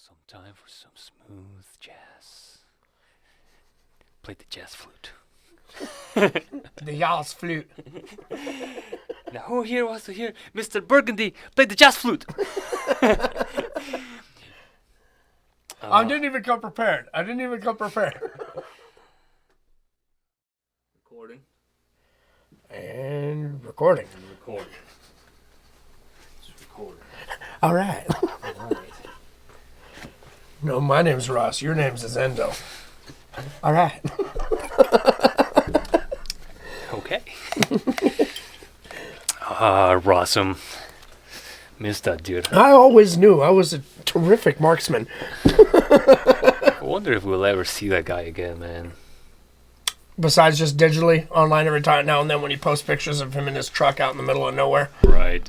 some time for some smooth jazz. Play the jazz flute. The jazz flute. Now who here wants to hear Mr. Burgundy play the jazz flute? I didn't even come prepared. Recording. And recording. It's recording. All right. Alright. No, my name's Ross. Your name's Endo. All right. Okay. Rossum. Missed that dude. I always knew I was a terrific marksman. I wonder if we'll ever see that guy again, man. Besides just digitally online every time now and then when he posts pictures of him in his truck out in the middle of nowhere. Right.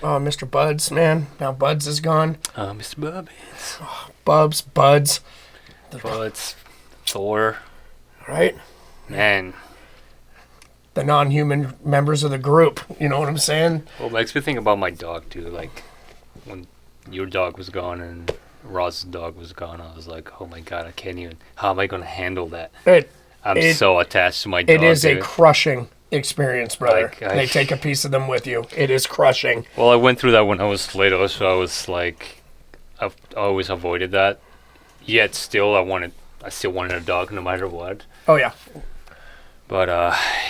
Oh, Mr. Buds, man. Now Buds is gone. Mr. Bubbins. Buds. Buds. Thor. Right? Man. The non-human members of the group. You know what I'm saying? Well, it makes me think about my dog, too. Like, when your dog was gone and Ross's dog was gone, I was like, oh my God, I can't even. How am I going to handle that? I'm so attached to my dog. It is a crushing experience, brother. Like, they take a piece of them with you. It is crushing. Well, I went through that when I was little, so I was like, I've always avoided that. Yet still, I still wanted a dog no matter what. Oh, yeah. But,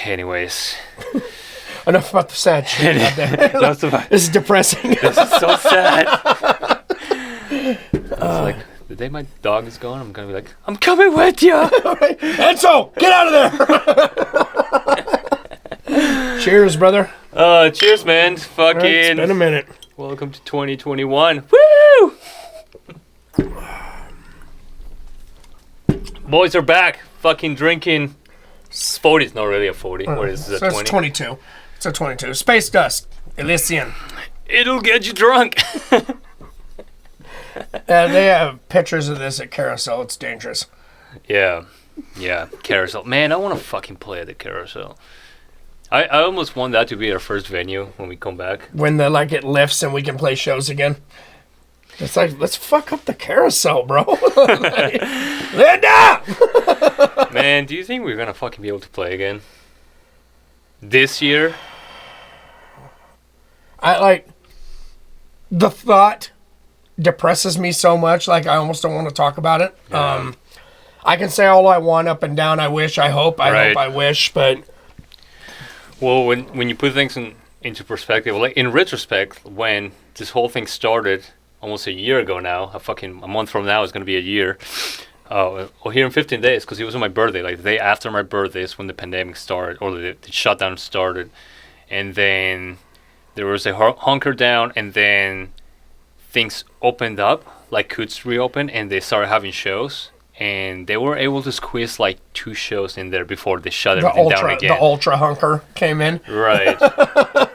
anyways. Enough about the sad shit. This is depressing. This is so sad. It's like, the day my dog is gone, I'm going to be like, I'm coming with you. Right. Enzo, get out of there. Cheers, brother. Cheers, man. Fucking. It's been a minute. Welcome to 2021. Woo! Boys are back. Fucking drinking. 40 is not really a 40. What is it? So 20? It's 22. It's a 22. Space Dust. Elysian. It'll get you drunk. They have pictures of this at Carousel. It's dangerous. Yeah. Carousel. Man, I want to fucking play at the Carousel. I almost want that to be our first venue when we come back. When it lifts and we can play shows again. It's like, let's fuck up the Carousel, bro. Linda! Man, do you think we're going to fucking be able to play again? This year? The thought depresses me so much, I almost don't want to talk about it. Yeah. I can say all I want up and down, I wish, I hope, I wish, but... Well, when you put things into perspective, in retrospect, when this whole thing started almost a year ago now, a month from now is going to be a year. Here in 15 days, because it was on my birthday, the day after my birthday is when the pandemic started, or the shutdown started. And then there was a hunker down, and then things opened up, Coots reopened, and they started having shows. And they were able to squeeze 2 shows in there before they shut everything down again. The ultra hunker came in. Right.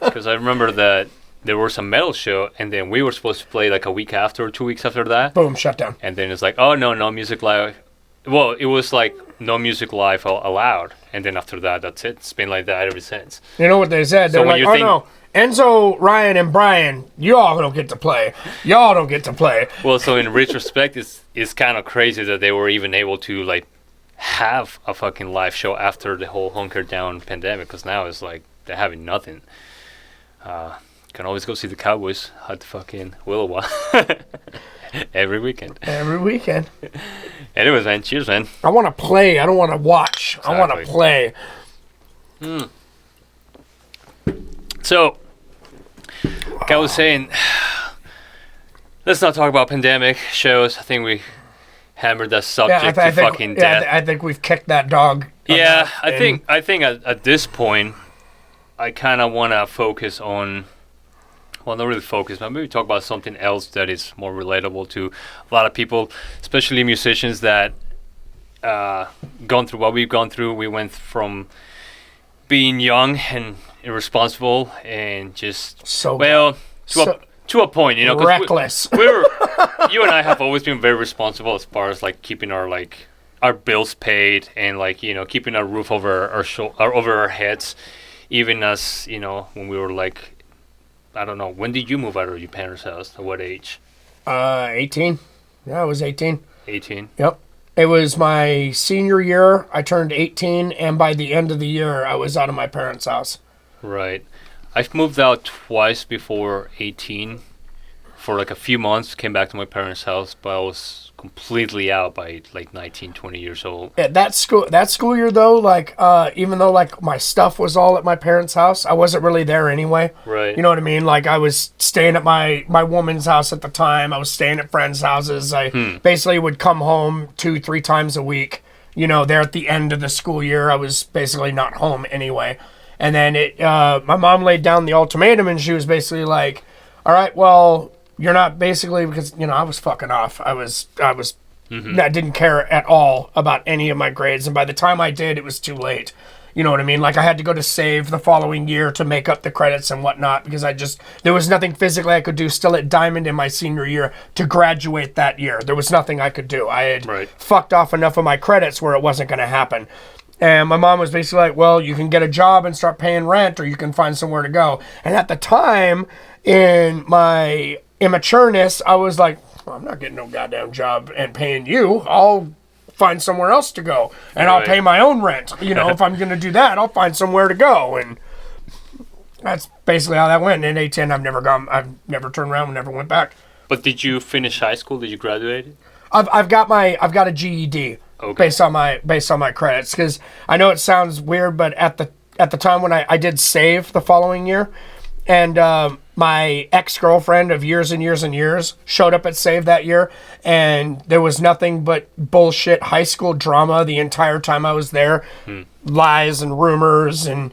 Because I remember that there was a metal show, and then we were supposed to play a week after, or 2 weeks after that. Boom, shut down. And then it's no music live. Well, it was no music live allowed. And then after that, that's it. It's been like that ever since. You know what they said? They're no. Enzo, Ryan, and Brian, y'all don't get to play. Y'all don't get to play. Well, so in retrospect, it's kind of crazy that they were even able to, have a fucking live show after the whole hunker down pandemic, because now it's they're having nothing. Can always go see the Cowboys at the fucking Willowa. Every weekend. Anyways, man, cheers, man. I want to play. I don't want to watch. Exactly. I want to play. So, like I was saying, let's not talk about pandemic shows. I think we hammered that subject to fucking death. I think we've kicked that dog. Yeah, I think at this point, I kind of want to focus on, well, not really focus, but maybe talk about something else that is more relatable to a lot of people, especially musicians that gone through what we've gone through. We went from being young and irresponsible and just to a point, reckless. You and I have always been very responsible as far as keeping our bills paid and keeping a roof over our heads, even as when we were I don't know, when did you move out of your parents' house? At what age? 18. Yeah, I was 18. 18. Yep. It was my senior year. I turned 18, and by the end of the year, I was out of my parents' house. Right. I've moved out twice before 18 for like a few months, came back to my parents' house, but I was completely out by like 19, 20 years old. Yeah, that school year though, like even though like my stuff was all at my parents' house, I wasn't really there anyway. Right. You know what I mean? Like I was staying at my woman's house at the time. I was staying at friends' houses. I basically would come home 2-3 times a week. You know, there at the end of the school year, I was basically not home anyway. And then my mom laid down the ultimatum, and she was basically like, "All right, well, you're not basically," because I was fucking off. I didn't care at all about any of my grades, and by the time I did, it was too late. You know what I mean? Like I had to go to save the following year to make up the credits and whatnot, because there was nothing physically I could do still at Diamond in my senior year to graduate that year. There was nothing I could do. I had fucked off enough of my credits where it wasn't going to happen. And my mom was basically like, well, you can get a job and start paying rent, or you can find somewhere to go. And at the time, in my immatureness, I was like, well, I'm not getting no goddamn job and paying you. I'll find somewhere else to go, and I'll pay my own rent. If I'm going to do that, I'll find somewhere to go. And that's basically how that went. In 18, I've never turned around and never went back. But did you finish high school? Did you graduate? I've got a GED. Okay. Based on my credits, because I know it sounds weird, but at the time when I did save the following year, and my ex-girlfriend of years and years and years showed up at save that year, and there was nothing but bullshit high school drama the entire time I was there, lies and rumors and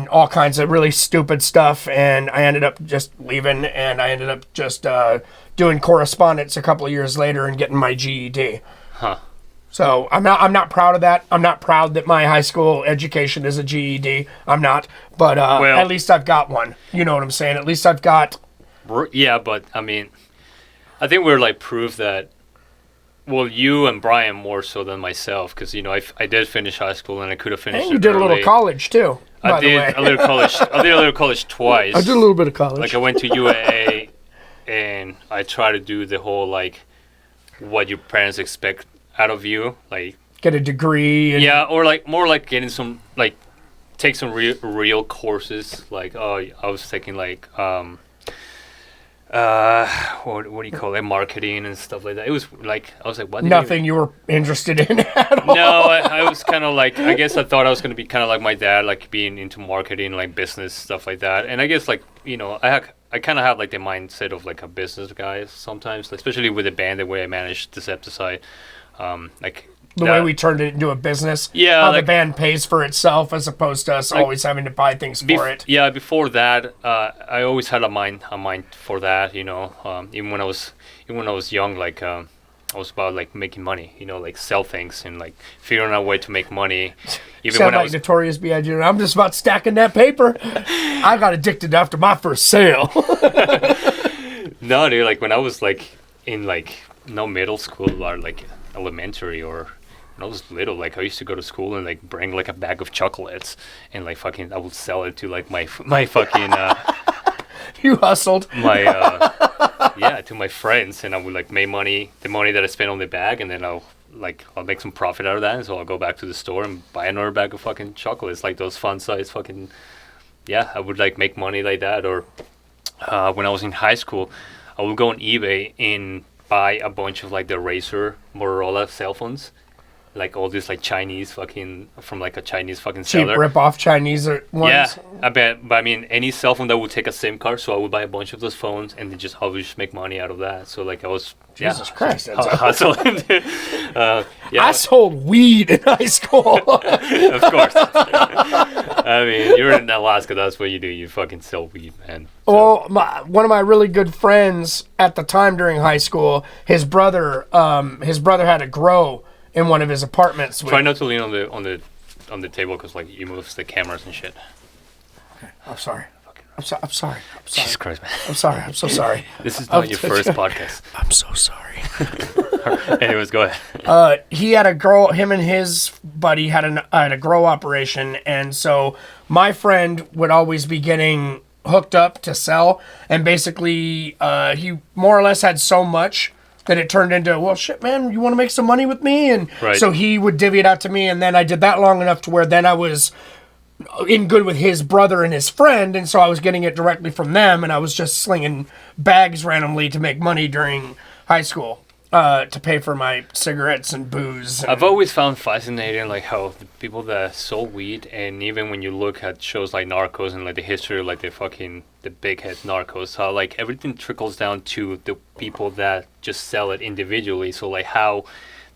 all kinds of really stupid stuff, and I ended up just leaving, and I ended up just doing correspondence a couple of years later and getting my GED. Huh. So I'm not proud of that. I'm not proud that my high school education is a GED. I'm not. But at least I've got one. You know what I'm saying? At least I've got... Yeah, but I mean, I think we're like proof that, well, you and Brian more so than myself, because, I did finish high school and I could have finished and you did early. A little college, too, I did a little college twice. I did a little bit of college. Like I went to UAA and I tried to do the whole, like, what your parents expect out of you, like get a degree or like more like getting some, like, take some real courses, like I was taking like what do you call it, marketing and stuff like that. It was like I was like, what? Nothing you were interested in at all. No, I was kind of like, I guess I thought I was going to be kind of like my dad, like being into marketing, like business stuff like that. And I guess like I kind of have like the mindset of like a business guy sometimes, especially with the band, the way I managed Decepticide. Like the way we turned it into a business. Yeah, how the band pays for itself as opposed to us always having to buy things for it. Yeah, before that, I always had a mind for that. Even when I was young, like I was about like making money. Like sell things and like figuring out a way to make money. Even Sound when like I was Notorious B.I.G. I'm just about stacking that paper. I got addicted after my first sale. No, dude. Like when I was like in like middle school or like elementary, or when I was little, like I used to go to school and like bring like a bag of chocolates and like fucking I would sell it to like my fucking you hustled to my friends, and I would like make money, the money that I spent on the bag, and then I'll make some profit out of that, and so I'll go back to the store and buy another bag of fucking chocolates, like those fun size fucking I would like make money like that. Or when I was in high school, I would go on eBay and buy a bunch of like the Razer Motorola cell phones, like all these like Chinese fucking, from like a Chinese fucking seller. Cheap rip-off Chinese ones. Yeah, I bet. But I mean, any cell phone that would take a SIM card, so I would buy a bunch of those phones and then I would just make money out of that. So like I was, Jesus Christ, hustling. I sold weed in high school. Of course. I mean, you're in Alaska. That's what you do. You fucking sell weed, man. So. Well, one of my really good friends at the time during high school, his brother had a grow in one of his apartments. Try not to lean on the table, because like you move the cameras and shit. Okay, I'm sorry. I'm sorry. Jesus Christ, man. I'm sorry. I'm so sorry. This is not your first podcast. I'm so sorry. Anyways, go ahead. He had a grow. Him and his buddy had a grow operation, and so my friend would always be getting hooked up to sell, and basically he more or less had so much then it turned into, well, shit, man, you want to make some money with me? And Right. so he would divvy it out to me, and then I did that long enough to where then I was in good with his brother and his friend, and so I was getting it directly from them, and I was just slinging bags randomly to make money during high school to pay for my cigarettes and booze. And I've always found fascinating like how the people that sold weed, and even when you look at shows like Narcos and like the history of like the big head Narcos, how like everything trickles down to the people that just sell it individually. So like how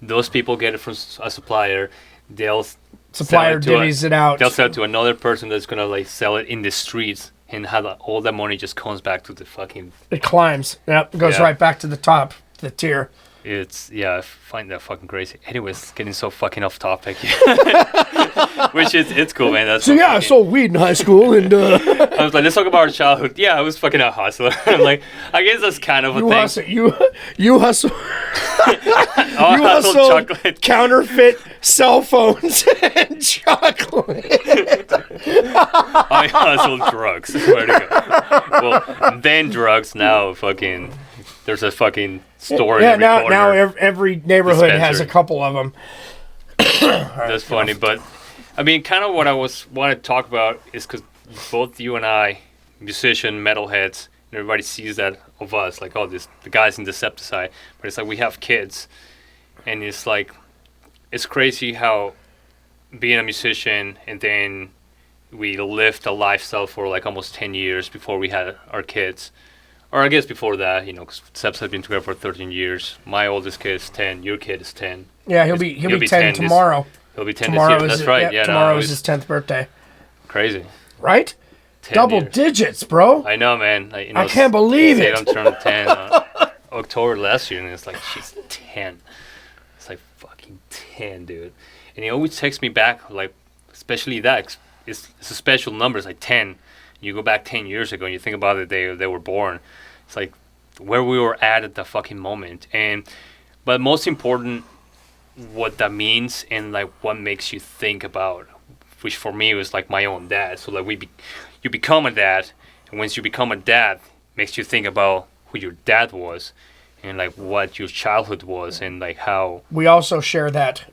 those people get it from a supplier, they'll supplier divvies it out. They'll sell it to another person that's gonna like sell it in the streets, and how all that money just comes back to the fucking. It climbs. Yep, it goes Yeah. right back to the top, the tier. I find that fucking crazy. Anyways, getting so fucking off topic. Which it's cool, man. That's So yeah, I sold weed in high school, and I was like, let's talk about our childhood. Yeah, I was fucking a hustler. I'm like, I guess that's kind of a thing. you hustle. Oh, You I hustled hustled chocolate. counterfeit cell phones and chocolate. I hustled drugs. Where to go? Well, then drugs. Now fucking. There's a fucking store in every corner. now every neighborhood has a Dispensary. couple of them. That's funny, but I mean, kind of what I want to talk about is because both you and I, musician, metalheads, and everybody sees that of us, like, oh, the guys in DECEPTICIDE, but it's like we have kids, and it's like, it's crazy how being a musician and then we lived a lifestyle for like almost 10 years before we had our kids. Or I guess before that, you know, because Seps has been together for 13 years. My oldest kid is 10. Your kid is 10. Yeah, he'll be 10 tomorrow. He'll be 10 Tomorrow this year. That's right. Yeah, tomorrow no, is his 10th birthday. crazy. Right? 10 Double years. digits, bro. I know, man. I can't believe it. I'm turning 10 October last year, and it's like, she's 10. It's like fucking 10, dude. And he always texts me back, like, especially that. It's a special number. It's like 10. You go back 10 years ago, and you think about it, they were born. It's like where we were at the fucking moment. But most important, what that means and like what makes you think about, which for me was like my own dad. So like you become a dad, and once you become a dad, makes you think about who your dad was and like what your childhood was and like how. We also share that.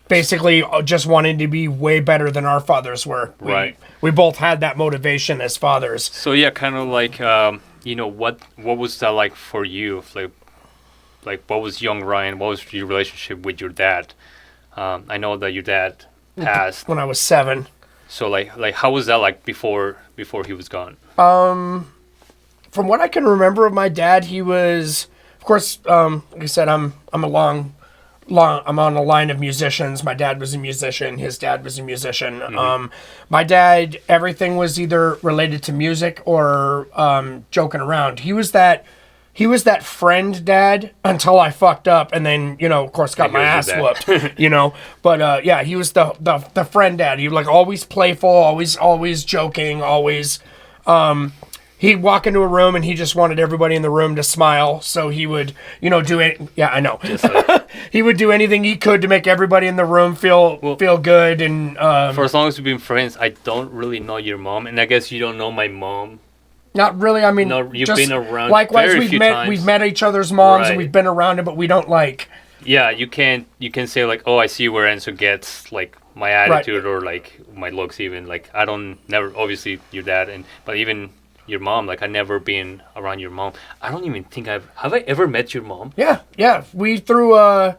Basically, just wanting to be way better than our fathers were. Right. We both had that motivation as fathers. So yeah, kind of like you know, what was that like for you? Like what was young Ryan? What was your relationship with your dad? I know that your dad passed When I was 7. So like how was that like before he was gone? From what I can remember of my dad, he was, of course, like I said, I'm on a line of musicians. My dad was a musician. His dad was a musician. Mm-hmm. My dad, everything was either related to music or joking around. He was that friend dad until I fucked up, and then, you know, of course, got my ass whooped. You know, but yeah, he was the friend dad. He was like always playful, always joking, always. He'd walk into a room and he just wanted everybody in the room to smile. So he would, you know, do it. Yeah, I know. He would do anything he could to make everybody in the room feel good. And for as long as we've been friends, I don't really know your mom, and I guess you don't know my mom. Not really. I mean, No, you've been around. Likewise, very few times. we've met each other's moms and Right. we've been around it, but we don't like. Yeah, you can say like, oh, I see where Enzo gets like my attitude or like my looks. Even like I don't never obviously your dad but even your mom. Like I never been around your mom. I don't even think have I ever met your mom? Yeah. We threw a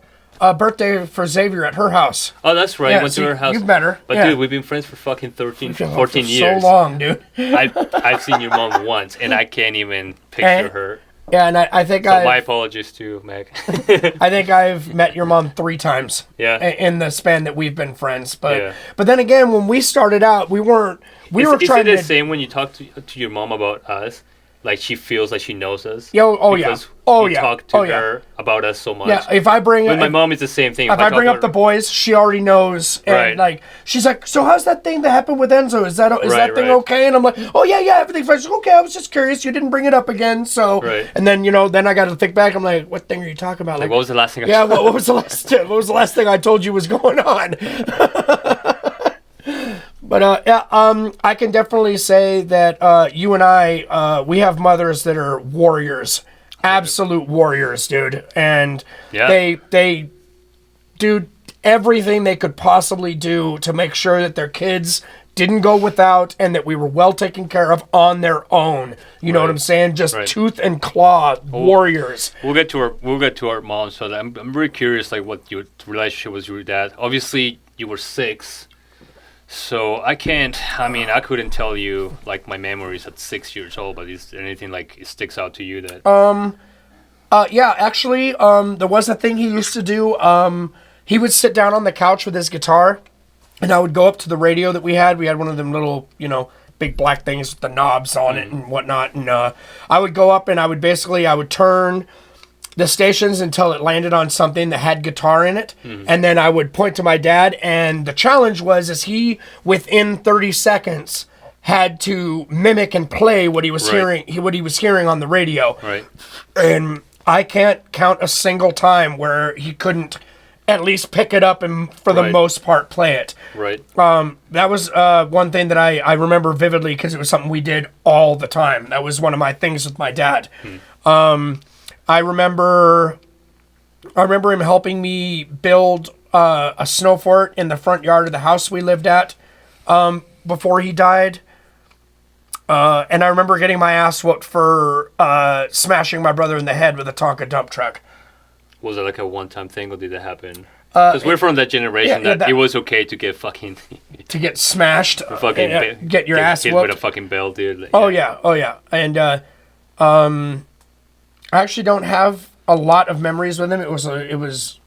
birthday for Xavier at her house. Oh, that's right. Yeah, Went to her house. You've met her. But yeah. dude, we've been friends for fucking 14 for years. So long, dude. I've seen your mom once, and I can't even picture her. Yeah, and I think So my apologies to Meg. I think I've met your mom 3 times. Yeah. In the span that we've been friends, but Yeah. but then again, when we started out, we were trying Is it the to. same when you talk to your mom about us? Like she feels like she knows us. Because you talk to her about us so much. Yeah, if I bring with my mom, it's the same thing. If I bring up the boys, she already knows, and Right. like she's like, "So how's that thing that happened with Enzo? Is that thing right. okay?" And I'm like, "Oh yeah, everything's fine." She's like, "Okay, I was just curious. You didn't bring it up again, so." Right. And then then I got to think back. I'm like, "What thing are you talking about?" Like, what was the last thing? Yeah, what was the last thing I told you was going on? But I can definitely say that you and I, we have mothers that are warriors. absolute warriors, dude. And Yeah. they do everything they could possibly do to make sure that their kids didn't go without and that we were well taken care of on their own. You know what I'm saying? Just tooth and claw warriors. We'll get to our moms. So I'm very curious, like, what your relationship was with your dad. Obviously, you were 6. So I couldn't tell you like my memories at 6 years old, but is there anything like it sticks out to you that? Yeah, actually, there was a thing he used to do. He would sit down on the couch with his guitar, and I would go up to the radio that we had. We had one of them little, big black things with the knobs on it and whatnot. And I would go up and I would turn the stations until it landed on something that had guitar in it. And then I would point to my dad. And the challenge is he, within 30 seconds, had to mimic and play what he was hearing on the radio. Right. And I can't count a single time where he couldn't at least pick it up and, for the most part, play it. Right. That was one thing that I remember vividly because it was something we did all the time. That was one of my things with my dad. I remember him helping me build a snow fort in the front yard of the house we lived at before he died. And I remember getting my ass whooped for smashing my brother in the head with a Tonka dump truck. Was it like a one-time thing, or did it happen? Because we're from that generation that it was okay to get fucking... to get smashed. Get your ass hit whooped. with a fucking bell, dude. Like, Oh, yeah. And I actually don't have a lot of memories with him. It was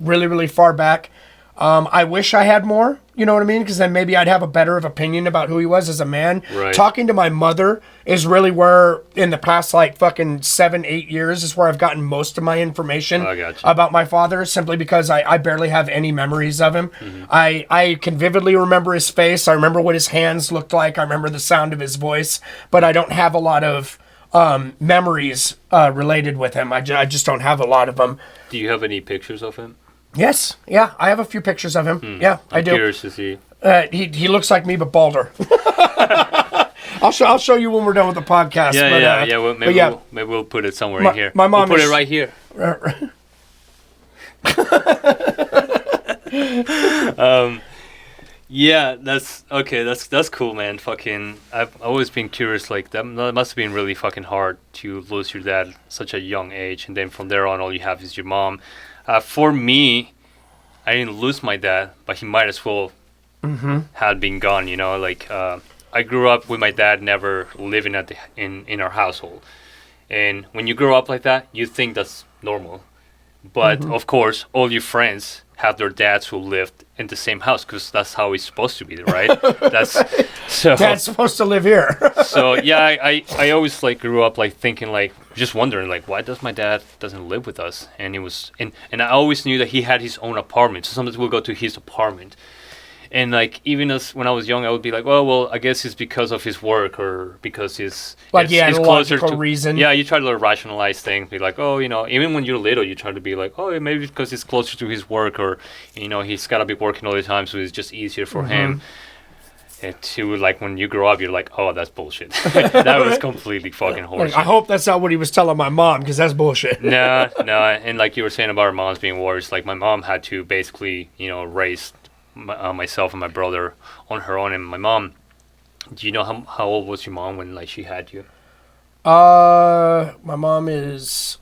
really, really far back. I wish I had more, you know what I mean? Because then maybe I'd have a better of opinion about who he was as a man. Right. Talking to my mother is really where, in the past, like, fucking 7-8 years, is where I've gotten most of my information about my father, simply because I barely have any memories of him. I can vividly remember his face. I remember what his hands looked like. I remember the sound of his voice. But I don't have a lot of memories related with him. I just don't have a lot of them. Do you have any pictures of him? Yes, yeah, I have a few pictures of him. Yeah, I do. I'm curious to see. He looks like me, but balder. I'll show you when we're done with the podcast. Yeah. Well, maybe we'll put it somewhere in here. My mom we'll put it right here. Yeah, that's okay. That's cool, man. Fucking, I've always been curious. Like that must have been really fucking hard to lose your dad at such a young age, and then from there on, all you have is your mom. For me, I didn't lose my dad, but he might as well had been gone. I grew up with my dad never living in our household, and when you grow up like that, you think that's normal. But of course, all your friends have their dads who lived in the same house because that's how it's supposed to be, right? Dad's supposed to live here. So yeah, I always like grew up like thinking like just wondering like why does my dad doesn't live with us? And it was and I always knew that he had his own apartment. So sometimes we'll go to his apartment. And like even as when I was young, I would be like, well, I guess it's because of his work or because he's a logical reason. Yeah, you try to rationalize things, be like, oh, even when you're little, you try to be like, oh, maybe because it's closer to his work or he's gotta be working all the time, so it's just easier for him. And to like when you grow up, you're like, oh, that's bullshit. That was completely fucking horseshit. I hope that's not what he was telling my mom, because that's bullshit. No, and like you were saying about our moms being warriors, like my mom had to basically raise myself and my brother on her own. And my mom, do you know how old was your mom when like she had you? My mom is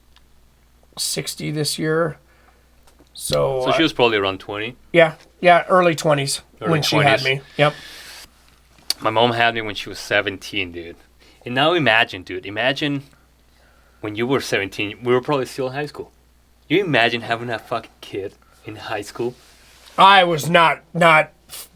60 this year, so she was probably around 20. Yeah, early 20s when she had me. Yep. My mom had me when she was 17, dude. And now imagine when you were 17, we were probably still in high school. You imagine having that fucking kid in high school? I was not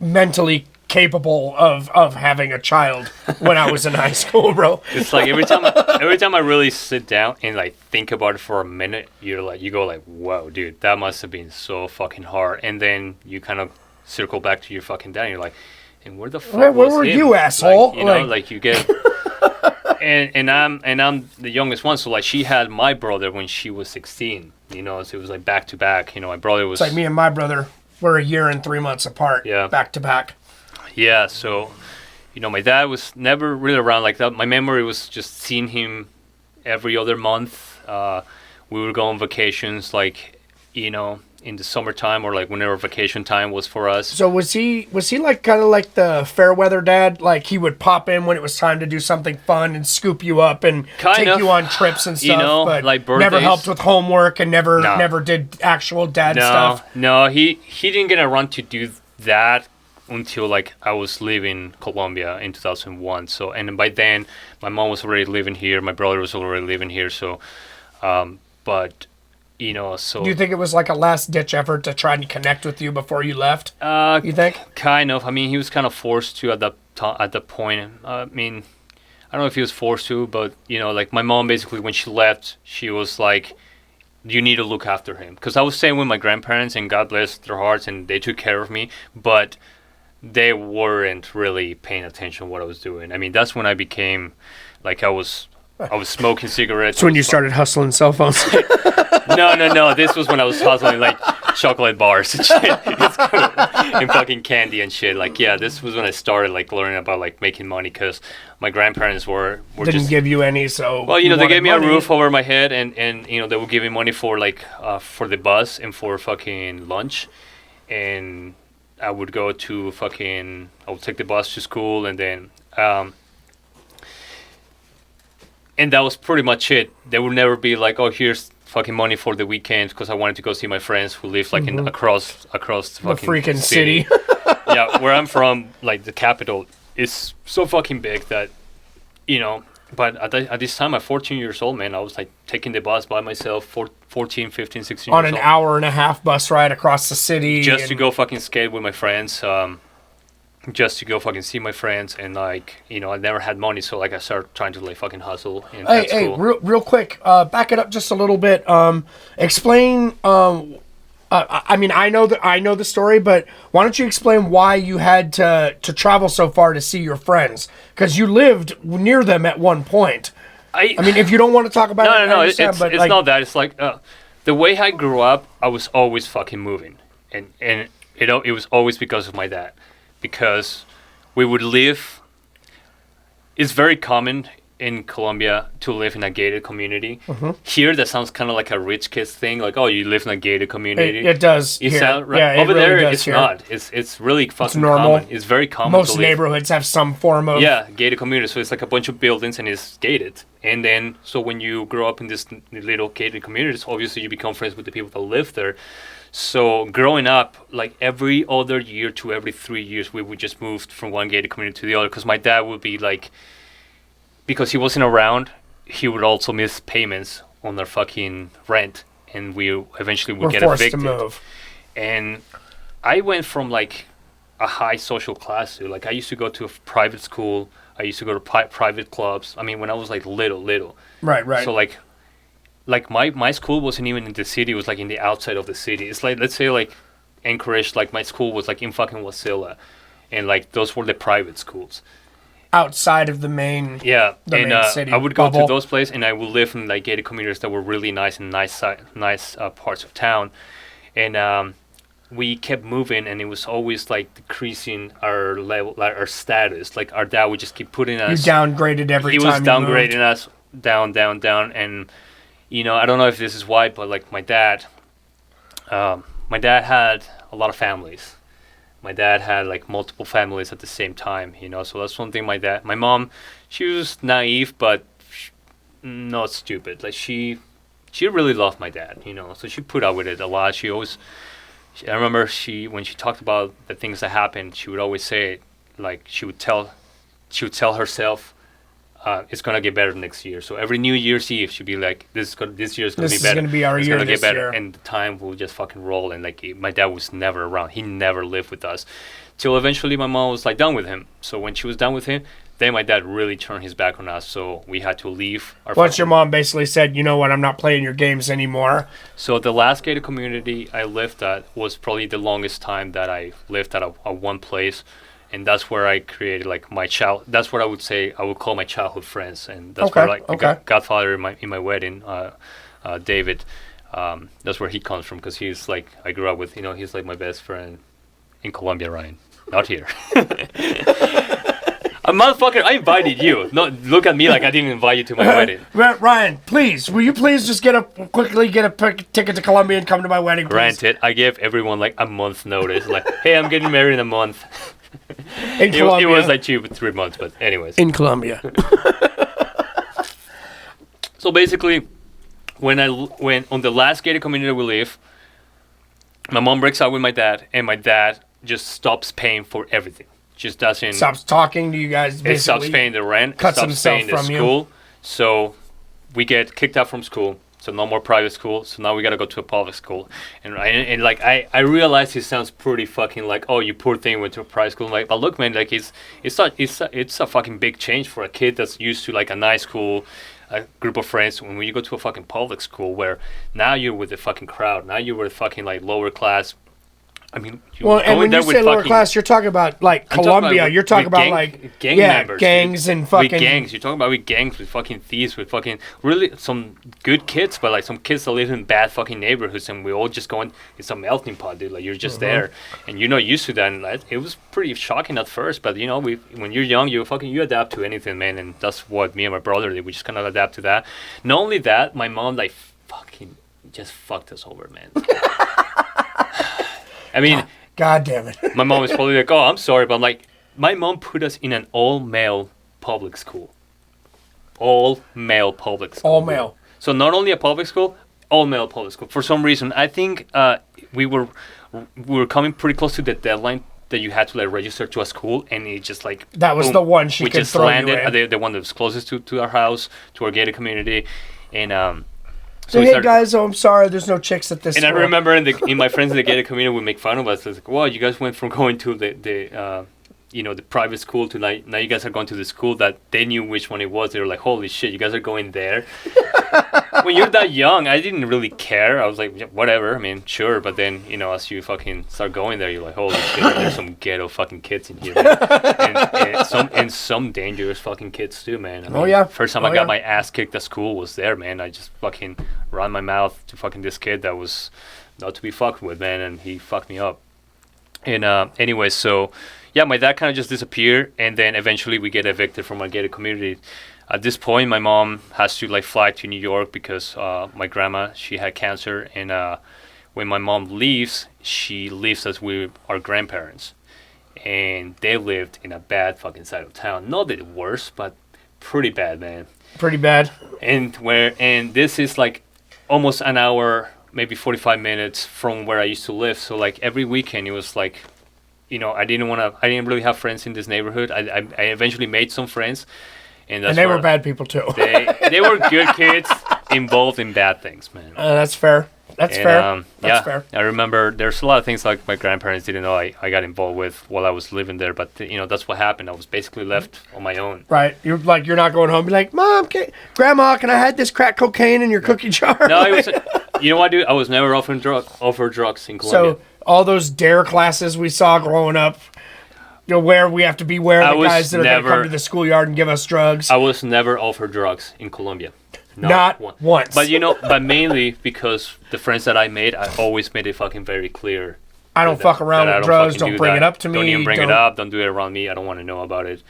mentally capable of having a child when I was in high school, bro. It's like every time I really sit down and like think about it for a minute, you go like, whoa, dude, that must have been so fucking hard. And then you kind of circle back to your fucking dad and you're like, and where the fuck where were you, asshole? Like you get and I'm the youngest one, so like she had my brother when she was 16, so it was like back to back. My brother was... It's like me and my brother were a year and 3 months apart, back to back. Yeah, so, my dad was never really around like that. My memory was just seeing him every other month. We would go on vacations, like, in the summertime, or like whenever vacation time was for us. So was he like kind of like the fair weather dad? Like he would pop in when it was time to do something fun and scoop you up and take you on trips and stuff, but like never helped with homework and never No. never did actual dad stuff. No, he didn't get around to do that until like I was leaving Colombia in 2001. So, and by then my mom was already living here, my brother was already living here. So, but so. Do you think it was like a last ditch effort to try and connect with you before you left? You think? Kind of. I mean, he was kind of forced to at that point. I mean, I don't know if he was forced to, but like my mom basically when she left, she was like, "You need to look after him," because I was staying with my grandparents, and God bless their hearts, and they took care of me, but they weren't really paying attention to what I was doing. I mean, that's when I became like I was smoking cigarettes. That's when you started hustling cell phones. No. This was when I was hustling like chocolate bars and shit, and fucking candy and shit. Like, yeah, this was when I started like learning about like making money, because my grandparents were didn't just give you any. So well, they gave me a roof over my head, and they would give me money for like for the bus and for fucking lunch, and I would go to I would take the bus to school, and then and that was pretty much it. There would never be like, oh, here's fucking money for the weekend, because I wanted to go see my friends who live like in across the fucking freaking city. Yeah, where I'm from, like the capital is so fucking big that, but at this time, I'm 14 years old, man. I was like taking the bus by myself, 14, 15, 16 on years an old. hour and a half bus ride across the city. Just to go fucking skate with my friends. Just to go fucking see my friends, and like I never had money, so like I started trying to like fucking hustle at school. Real quick, back it up just a little bit. Explain. I mean, I know the story, but why don't you explain why you had to travel so far to see your friends? Because you lived near them at one point. I mean, if you don't want to talk about it, no, it's not that. It's like the way I grew up, I was always fucking moving, and it was always because of my dad. Because we would live, it's very common in Colombia to live in a gated community. Mm-hmm. Here, that sounds kind of like a rich kids thing, like, oh, you live in a gated community. It does. You here. sound right. Yeah, Over really there, does it's here. not. It's really fucking normal. common. It's very common. Most neighborhoods have some form of gated community. So it's like a bunch of buildings and it's gated. And then, so when you grow up in this little gated communities, obviously you become friends with the people that live there. So growing up, like every other year to every 3 years, we would just move from one gated community to the other, because my dad would be like, because he wasn't around, he would also miss payments on their fucking rent, and we eventually would get evicted. To move. And I went from like a high social class to like I used to go to a private school. I used to go to private clubs. I mean, when I was like little. Right. So like my school wasn't even in the city. It was like in the outside of the city. It's like, let's say like Anchorage, like my school was like in fucking Wasilla, and like those were the private schools outside of the main main city I would go bubble. to those places, and I would live in like gated communities that were really nice and nice parts of town, and we kept moving, and it was always like decreasing our level, like our status. Like our dad would just keep putting us. You downgraded every time. He was downgrading us down, and I don't know if this is why, but like my dad had a lot of families. My dad had like multiple families at the same time, so that's one thing. My mom, she was naive, but not stupid. Like she really loved my dad, so she put up with it a lot. I remember when she talked about the things that happened, she would always say, like she would tell herself, it's gonna get better next year. So every New Year's Eve, she'd be like, "This year is gonna be better. This is gonna be our year. It's gonna get better." And the time will just fucking roll. And like my dad was never around. He never lived with us, till eventually my mom was like done with him. So when she was done with him, then my dad really turned his back on us. So we had to leave. Once your mom basically said, "You know what? I'm not playing your games anymore." So the last gated community I lived at was probably the longest time that I lived at a one place. And that's where I created like that's what I would say I would call my childhood friends, and that's where like Godfather in my wedding, David, that's where he comes from, because he's like I grew up with, he's like my best friend in Colombia, Ryan, not here. A motherfucker, I invited you. No, look at me like I didn't invite you to my wedding. Ryan, please, will you please just quickly get a ticket to Colombia and come to my wedding, please? Granted, I gave everyone like a month notice. Like, hey, I'm getting married in a month. In Colombia. It was like 3 months, but anyways. In Colombia. So basically, when on the last gated community we live, my mom breaks up with my dad, and my dad just stops paying for everything. Just doesn't. Stops talking to you guys. It stops paying the rent. Cuts stops himself paying the from school. you. So we get kicked out from school. So no more private school. So now we gotta go to a public school. And like I realize it sounds pretty fucking like, oh, you poor thing went to a private school. Like, but look, man, like it's a fucking big change for a kid that's used to like a nice school, a group of friends. When you go to a fucking public school where now you're with the fucking crowd. Now you're with fucking like lower class. I mean, well, and when you say lower class, you're talking about like Colombia. You're talking about like gang members, gangs and fucking gangs. You're talking about with gangs, with fucking thieves, with fucking really some good kids, but like some kids that live in bad fucking neighborhoods, and we all just going. It's a melting pot, dude. Like you're just there, and you're not used to that. And like, it was pretty shocking at first, but you know, when you're young, you adapt to anything, man, and that's what me and my brother did. We just kind of adapt to that. Not only that, my mom like fucking just fucked us over, man. I mean, God damn it. My mom is probably like, oh, I'm sorry, but like, my mom put us in an all-male public school. All-male public school. All-male. So not only a public school, all-male public school. For some reason, I think we were coming pretty close to the deadline that you had to like register to a school, and it just like that was boom, the one she could throw you in. We just landed, the one that was closest to our house, to our gated community, and So hey guys, I'm sorry, there's no chicks at this. And school. I remember in my friends in the gated community would make fun of us. It's like, well, you guys went from going to the private school to now you guys are going to the school that they knew which one it was. They were like, holy shit, you guys are going there. When you're that young, I didn't really care. I was like, yeah, whatever. I mean, sure. But then, as you fucking start going there, you're like, holy shit, there's some ghetto fucking kids in here, man. and some dangerous fucking kids too, man. I mean, first time I got my ass kicked at school was there, man. I just fucking ran my mouth to fucking this kid that was not to be fucked with, man, and he fucked me up. And anyway, so yeah, my dad kind of just disappeared, and then eventually we get evicted from our gated community. At this point, my mom has to like fly to New York because my grandma, she had cancer, and when my mom leaves, she leaves us with our grandparents, and they lived in a bad fucking side of town. Not the worst, but pretty bad, man. Pretty bad. And this is like almost an hour, maybe 45 minutes from where I used to live. So like every weekend, it was like, I didn't really have friends in this neighborhood. I eventually made some friends. And they were bad people too. They were good kids involved in bad things, man. That's fair. That's fair. That's fair. I remember there's a lot of things like my grandparents didn't know I got involved with while I was living there, but that's what happened. I was basically left on my own. Right. You're not going home. Be like, Mom, Grandma, can I have this crack cocaine in your cookie jar? No, it was. You know what, dude? I was never offered drugs in Colombia. So all those DARE classes we saw growing up. Where we have to beware of the guys that are going to come to the schoolyard and give us drugs. I was never offered drugs in Colombia. Not once. But mainly because the friends that I made, I always made it fucking very clear. I don't fuck around with drugs. Don't bring it up to me. Don't even bring it up. Don't do it around me. I don't want to know about it.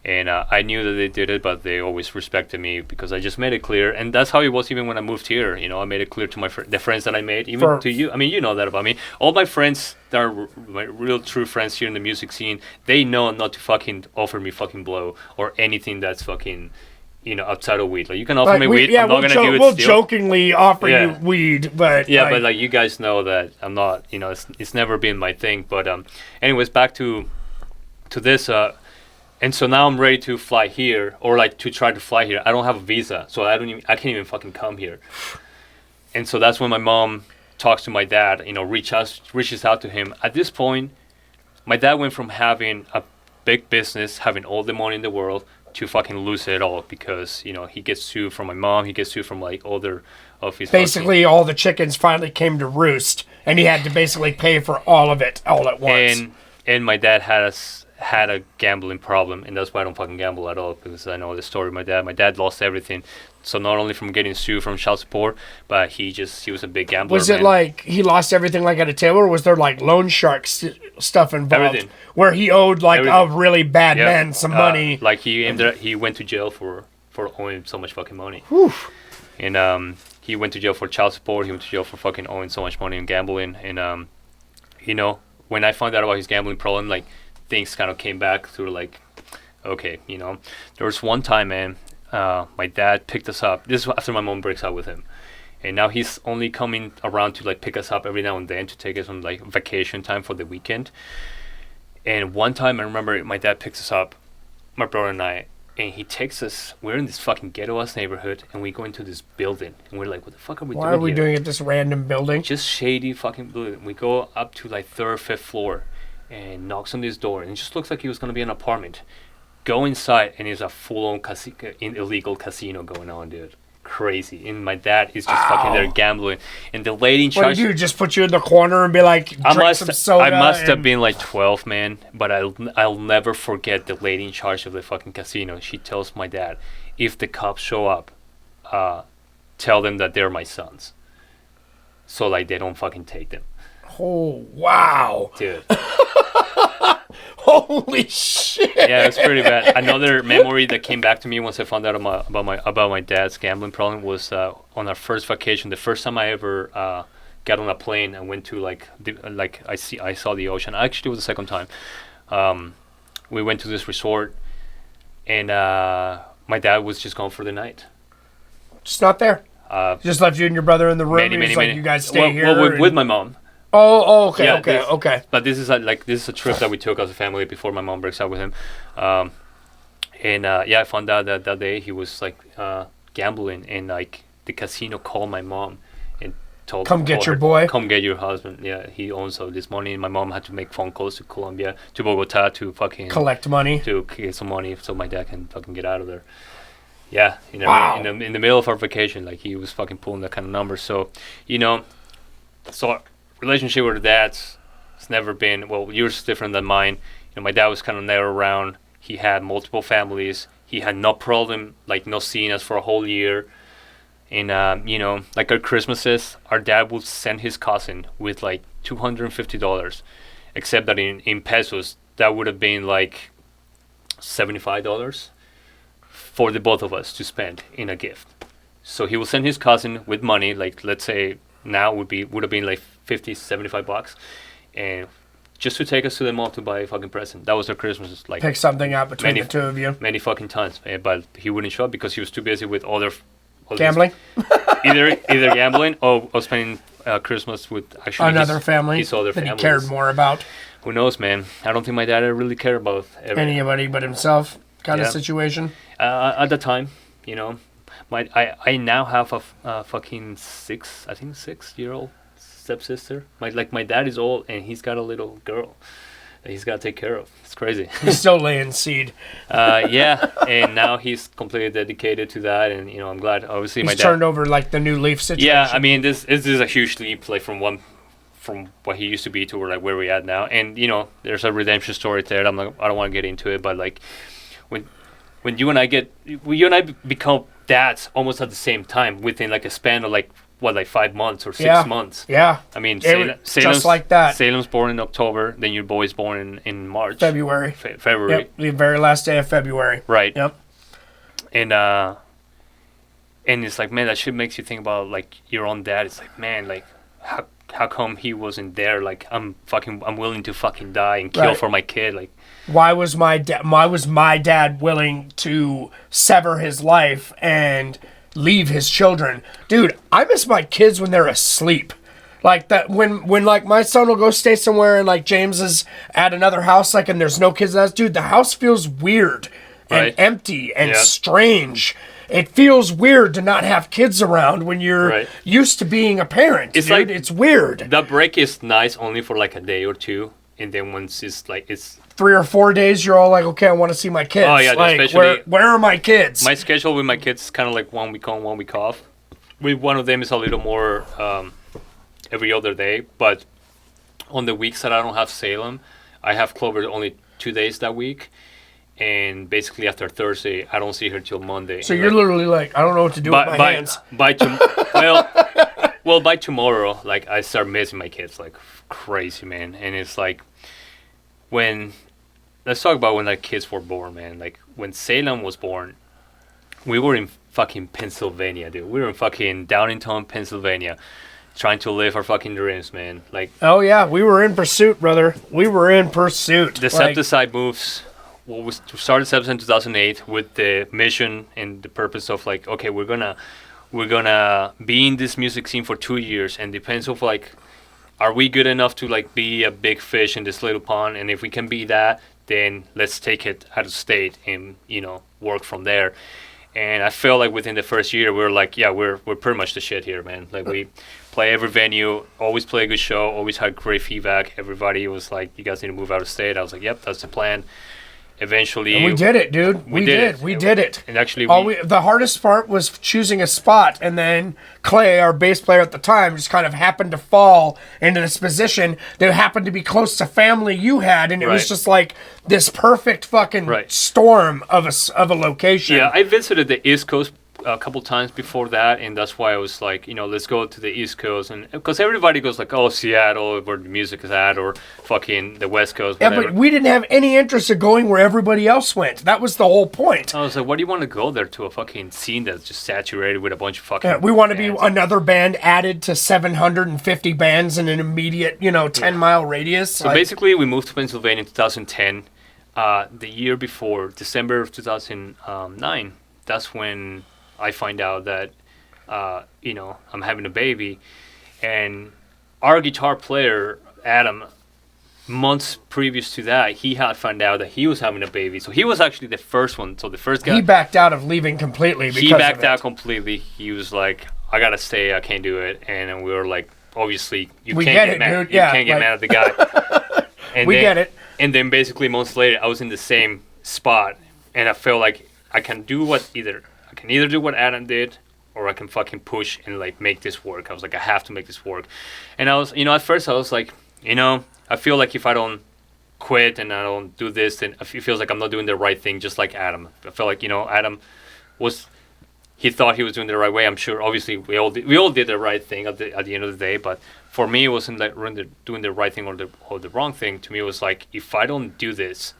And I knew that they did it, but they always respected me because I just made it clear. And that's how it was even when I moved here. I made it clear to the friends that I made, even to you. I mean, you know that about me. All my friends that are my real true friends here in the music scene, they know not to fucking offer me fucking blow or anything that's fucking, outside of weed. Like, you can offer me weed. I'm not going to do it We'll jokingly offer you weed, but... Yeah, but you guys know that I'm not, it's never been my thing. But anyways, back to this... And so now I'm ready to fly here, or like to try to fly here. I don't have a visa, so I can't even fucking come here. And so that's when my mom talks to my dad, reaches out to him. At this point, my dad went from having a big business, having all the money in the world, to fucking lose it all because, he gets sued from my mom, he gets sued from like other of his... Basically, all the chickens finally came to roost, and he had to basically pay for all of it all at once. And my dad had a gambling problem, and that's why I don't fucking gamble at all, because I know the story of my dad. My dad lost everything, So not only from getting sued from child support, but he was a big gambler. Was it man. like he lost everything like at a table, or was there like loan shark stuff involved? Everything. Where he owed like Everything. a really bad Yeah. man some money. Like he went to jail for owing so much fucking money. Whew. And he went to jail for child support. He went to jail for fucking owing so much money and gambling. And you know, when I found out about his gambling problem, like things kind of came back to like, okay, you know, there was one time, man. My dad picked us up. This is after my mom breaks up with him, and now he's only coming around to like pick us up every now and then to take us on like vacation time for the weekend. And one time I remember my dad picks us up, my brother and I, and he takes us. We're in this fucking ghetto-ass neighborhood, and we go into this building, and we're like, "What the fuck are we doing Why are we here?" doing it this random building? Just shady fucking building. We go up to like 3rd, 5th floor, and knocks on this door, and it just looks like it was gonna be an apartment. Go inside, and there's a full-on illegal casino going on, dude. Crazy. And my dad is just fucking there gambling. And the lady in What charge... do you do? Just put you in the corner and be like, drink some soda? I must have been like 12, man. But I'll never forget the lady in charge of the fucking casino. She tells my dad, if the cops show up, tell them that they're my sons. So, like, they don't fucking take them. Oh, wow. Dude. Holy shit. Yeah, it's pretty bad. Another memory that came back to me once I found out about my dad's gambling problem was on our first vacation. The first time I ever got on a plane and went to I saw the ocean. Actually, it was the second time. We went to this resort, and my dad was just gone for the night. Just not there. Just left you and your brother in the room. Many. You guys stay here. With my mom. Okay, Yeah, okay. But this is a trip that we took as a family before my mom breaks up with him, and I found out that day he was like gambling, and like the casino called my mom and told Come get your her, boy. come get your husband. Yeah, he owns all this money. And my mom had to make phone calls to Colombia, to Bogota, to fucking collect money, to get some money so my dad can fucking get out of there. Yeah, you know, wow. in the middle of our vacation, like he was fucking pulling that kind of numbers. So, you know, relationship with dads, it's never been, well, yours is different than mine. You know, my dad was kind of never around. He had multiple families. He had no problem, like, not seeing us for a whole year. And, you know, like our Christmases, our dad would send his cousin with, like, $250. Except that in pesos, that would have been, like, $75 for the both of us to spend in a gift. So he will send his cousin with money, like, let's say, now would have been like $50-$75, and just to take us to the mall to buy a fucking present. That was their Christmas. Like, pick something out between the two of you. Many fucking times, but he wouldn't show up because he was too busy with other gambling. either gambling or spending Christmas with actually another family his other that families. he cared more about. Who knows, man? I don't think my dad really cared about anybody but himself. Kind of situation. At the time, you know. I now have a fucking 6-year-old stepsister. My dad is old, and he's got a little girl that he's got to take care of. It's crazy. He's still laying seed. Yeah, and now he's completely dedicated to that, and you know, I'm glad. Obviously, he's my dad turned over like the new leaf situation. Yeah, I mean, this is a huge leap, like from what he used to be to like where we're at now, and you know, there's a redemption story there. I don't want to get into it, but like when you and I become dads almost at the same time within like a span of like 5 months or 6 months. Yeah. I mean, Salem's just like that. Salem's born in October, then your boy's born in March. February. February. Yep, the very last day of February. Right. Yep. And it's like, man, that shit makes you think about like your own dad. It's like, man, like how come he wasn't there? Like I'm willing to fucking die and kill for my kid. Like why was my dad willing to sever his life and leave his children? Dude, I miss my kids when they're asleep. Like that when like my son will go stay somewhere and like James is at another house, like, and there's no kids in the house. Dude, the house feels weird and empty and strange. It feels weird to not have kids around when you're used to being a parent. It's dude. It's weird. The break is nice only for like a day or two, and then once it's 3 or 4 days, you're all like, okay, I want to see my kids. Oh yeah, like, especially where are my kids? My schedule with my kids is kind of like 1 week on, 1 week off. With one of them is a little more every other day, but on the weeks that I don't have Salem, I have Clover only 2 days that week. and basically after Thursday, I don't see her till Monday. So and you're literally like, I don't know what to do with my hands. Well, by tomorrow, like I start missing my kids like crazy, man. And it's like let's talk about when like kids were born, man. Like when Salem was born, we were in fucking Pennsylvania, dude. We were in fucking Downingtown, Pennsylvania, trying to live our fucking dreams, man. Like, oh yeah, we were in pursuit, brother. We were in pursuit. DECEPTICIDE moves. Well, we started September in 2008 with the mission and the purpose of like, okay, we're gonna be in this music scene for 2 years, and depends of like, are we good enough to like be a big fish in this little pond? And if we can be that, then let's take it out of state and work from there. And I felt like within the first year, we were like, yeah, we're pretty much the shit here, man. Like we play every venue, always play a good show, always had great feedback. Everybody was like, you guys need to move out of state. I was like, yep, that's the plan. Eventually, and we did it, dude. We did it. And actually, the hardest part was choosing a spot, and then Clay, our bass player at the time, just kind of happened to fall into this position that happened to be close to family you had, and it was just like this perfect fucking storm of a location. Yeah, I visited the East Coast a couple times before that, and that's why I was like, let's go to the East Coast, and because everybody goes like, oh, Seattle, where the music is at, or fucking the West Coast, whatever. Yeah, but we didn't have any interest in going where everybody else went. That was the whole point. I was like, what do you want to go there to, a fucking scene that's just saturated with a bunch of fucking we want to be another band added to 750 bands in an immediate 10-mile radius. So basically, we moved to Pennsylvania in 2010. The year before, December of 2009, that's when I find out that, I'm having a baby. And our guitar player, Adam, months previous to that, he had found out that he was having a baby. So he was actually the first one. So the first guy... He backed out of leaving completely because He backed out completely. He was like, I got to stay. I can't do it. And then we were like, obviously, you can't get mad. Dude. You can't get mad at the guy. And we get it. And then basically months later, I was in the same spot. And I felt like I can either do what Adam did, or I can fucking push and like make this work. I was like, I have to make this work. And I was, at first I was like, I feel like if I don't quit and I don't do this, then it feels like I'm not doing the right thing, just like Adam. I felt like, Adam he thought he was doing the right way. I'm sure, obviously, we all did the right thing at the end of the day. But for me, it wasn't like doing the right thing or the wrong thing. To me, it was like, if I don't do this,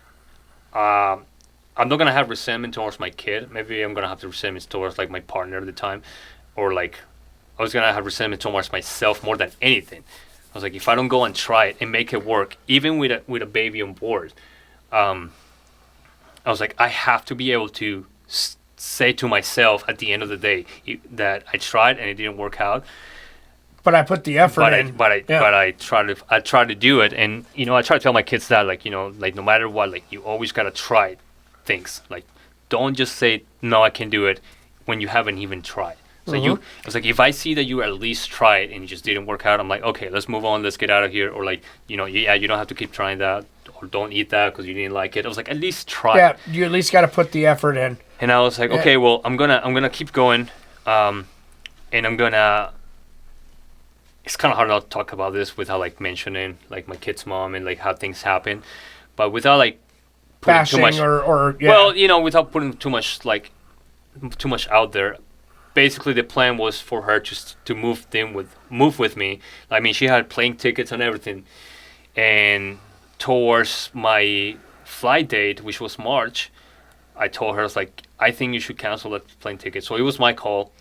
I'm not going to have resentment towards my kid. Maybe I'm going to have the resentment towards, like, my partner at the time. Or, like, I was going to have resentment towards myself more than anything. I was like, if I don't go and try it and make it work, even with a baby on board, I was like, I have to be able to say to myself at the end of the day that I tried and it didn't work out. But I put the effort in. But I try to do it. And, I try to tell my kids that, like, like, no matter what, like, you always got to try it. Things like, don't just say no, I can do it when you haven't even tried. So it's like, if I see that you at least tried and it just didn't work out, I'm like, okay, let's move on, let's get out of here. Or like, you don't have to keep trying that, or don't eat that because you didn't like it. I was like, at least try. Yeah, you at least got to put the effort in. And I was like, okay, well, I'm gonna keep going, and I'm gonna. It's kind of hard not to talk about this without like mentioning like my kid's mom and like how things happen, but without like bashing without putting too much out there. Basically, the plan was for her just to move with me. I mean, she had plane tickets and everything, and towards my flight date, which was March, I told her, I was like, I think you should cancel that plane ticket. So it was my call.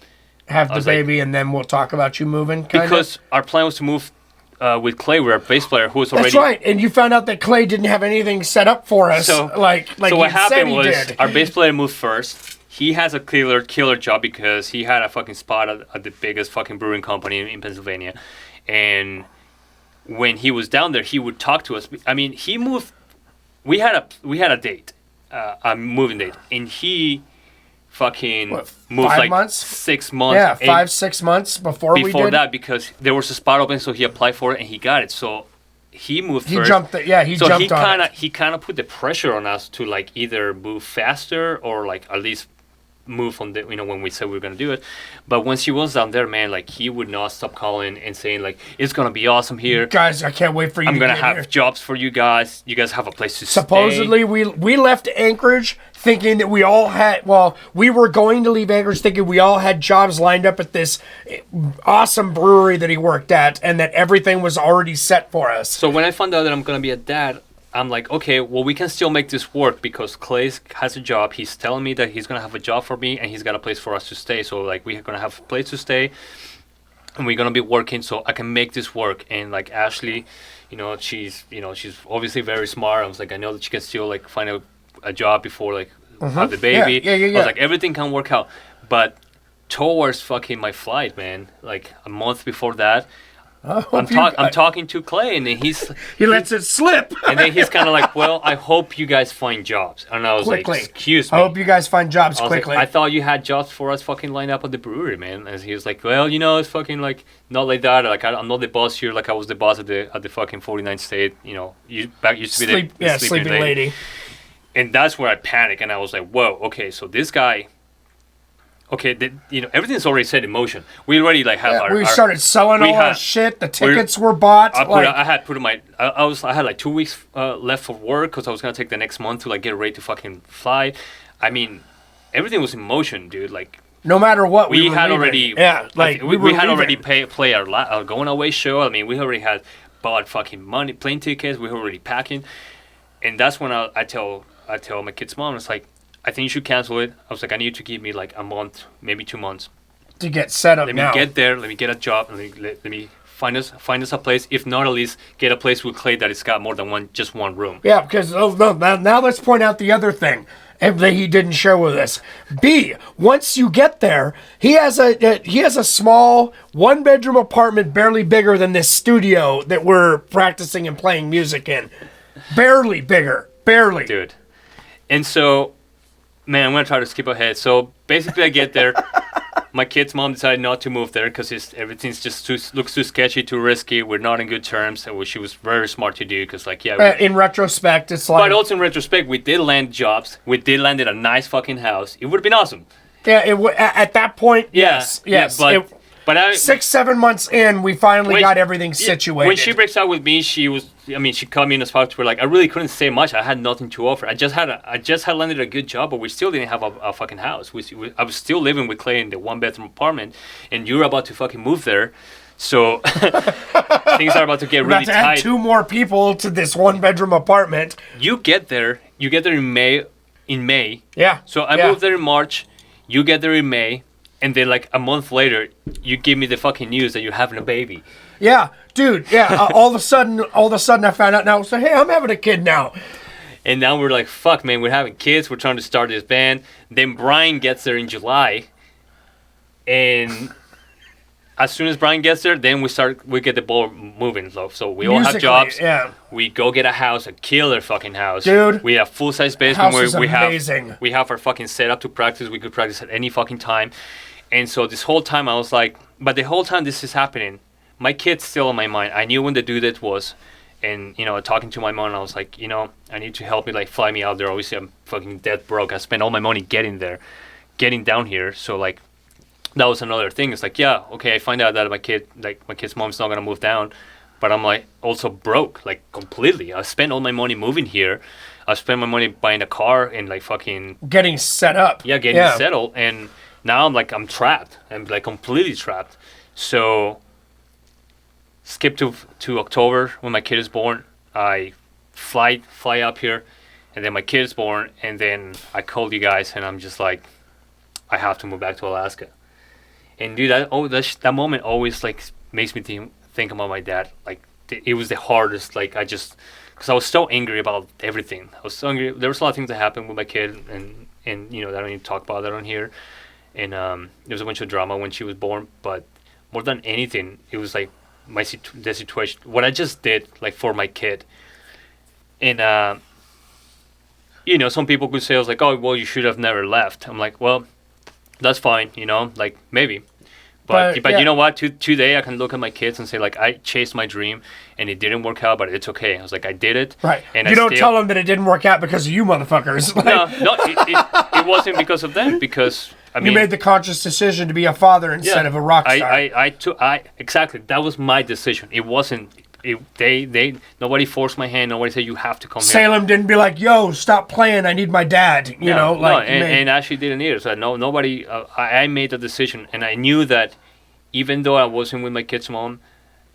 Have the baby, and then we'll talk about you moving. Because our plan was to move with Clay, we're a bass player who was already... That's right, and you found out that Clay didn't have anything set up for us. So what happened was, our bass player moved first. He has a killer job because he had a fucking spot at the biggest fucking brewing company in Pennsylvania. And when he was down there, he would talk to us. I mean, he moved... We had a date, a moving date, and he... fucking moved 5 like months? 6 months. Yeah, 5-6 months before we did. Before that, because there was a spot open, so he applied for it and he got it. So he moved first. Jumped he kind of put the pressure on us to like either move faster or like at least move on the when we said we were gonna do it. But once he was down there, man, like he would not stop calling and saying like it's gonna be awesome here, guys. I can't wait for you. I'm to gonna get have here. jobs for you guys. You guys have a place to Supposedly, stay. we left Anchorage thinking that we all had. Well, we were going to leave Anchorage thinking we all had jobs lined up at this awesome brewery that he worked at, and that everything was already set for us. So when I found out that I'm gonna be a dad, I'm like, okay, well, we can still make this work because Clay has a job. He's telling me that he's going to have a job for me and he's got a place for us to stay. So, like, we're going to have a place to stay and we're going to be working so I can make this work. And, like, Ashley, she's obviously very smart. I was like, I know that she can still, like, find a job before, like, have the baby. Yeah. I was like, everything can work out. But towards fucking my flight, man, like, a month before that, I'm talking to Clay, and then he lets it slip. And then he's kind of like, well, I hope you guys find jobs. And I was quickly. like, excuse me. I hope you guys find jobs I was quickly. like, I thought you had jobs for us fucking lined up at the brewery, man. And he was like, well, it's fucking like, not like that. Like, I'm not the boss here. Like, I was the boss at the fucking 49th state. You used to be the sleeping lady. And that's where I panicked. And I was like, whoa, okay, so this guy... Okay, everything's already set in motion. We already like have we started selling all our shit. The tickets were bought. I had put in my. I had like 2 weeks left for work because I was gonna take the next month to like get ready to fucking fly. I mean, everything was in motion, dude. Like no matter what, we had already. Yeah, like we had already play our going away show. I mean, we already had bought fucking plane tickets. We were already packing, and that's when I tell my kid's mom, it's like, I think you should cancel it. I was like, I need you to give me like a month, maybe 2 months. To get set up Let me get there. Let me get a job. Let me find us a place. If not, at least get a place with Clay that it's got more than just one room. Yeah, because now let's point out the other thing that he didn't share with us. B, once you get there, he has a small 1-bedroom apartment, barely bigger than this studio that we're practicing and playing music in. Barely bigger. Barely. Dude. And so... Man, I'm going to try to skip ahead. So, basically, I get there. My kid's mom decided not to move there because everything's just looks too sketchy, too risky. We're not in good terms, which she was very smart to do because, like, yeah. In retrospect, it's like... But also in retrospect, we did land jobs. We did land at a nice fucking house. It would have been awesome. Yeah, at that point, yes. Yeah, but 6-7 months in, we finally got everything situated. When she breaks out with me, she called me in a spot where like I really couldn't say much. I had nothing to offer. I just had landed a good job, but we still didn't have a fucking house. I was still living with Clay in the 1-bedroom apartment, and you're about to fucking move there. So things are about to get really tight. tight. Add 2 more people to this 1-bedroom apartment. You get there in May. Yeah. So I moved there in March. You get there in May. And then, like, a month later, you give me the fucking news that you're having a baby. Yeah, dude. Yeah. all of a sudden, I found out now. So, hey, I'm having a kid now. And now we're like, fuck, man, we're having kids. We're trying to start this band. Then Brian gets there in July. And as soon as Brian gets there, then we get the ball moving. So we all have jobs. Yeah. We go get a house, a killer fucking house. Dude. We have full-size basement where amazing. we have our fucking setup to practice. We could practice at any fucking time. And so this whole time I was like, but the whole time this is happening, my kid's still on my mind. I knew when the due date was. And, talking to my mom, I was like, I need to help me, like, fly me out there. Obviously, I'm fucking dead broke. I spent all my money getting down here. So, like, that was another thing. It's like, yeah, okay, I find out that my kid's mom's not going to move down. But I'm, like, also broke, like, completely. I spent all my money moving here. I spent my money buying a car and, like, fucking... Getting set up. Yeah, getting settled. And now I'm trapped. I'm, like, completely trapped. So... Skip to October when my kid is born. I fly up here, and then my kid is born, and then I called you guys, and I'm just like, I have to move back to Alaska. And dude, that moment always like makes me think about my dad. Like it was the hardest. Like because I was so angry about everything. I was so angry. There was a lot of things that happened with my kid, and that I don't need to talk about that on here. And there was a bunch of drama when she was born, but more than anything, it was like. The situation, what I just did, like for my kid, and some people could say, I was like, oh, well, you should have never left. I'm like, well, that's fine, like maybe, But yeah. you know what? Today I can look at my kids and say like I chased my dream and it didn't work out, but it's okay. I was like I did it. Right. And you don't tell them that it didn't work out because of you motherfuckers. No, it wasn't because of them. Because I mean, you made the conscious decision to be a father instead of a rock star. I exactly. That was my decision. It wasn't. Nobody forced my hand. Nobody said you have to come here. Salem didn't be like, "Yo, stop playing. I need my dad." You know, like and actually didn't either. So nobody. I made the decision, and I knew that even though I wasn't with my kid's mom,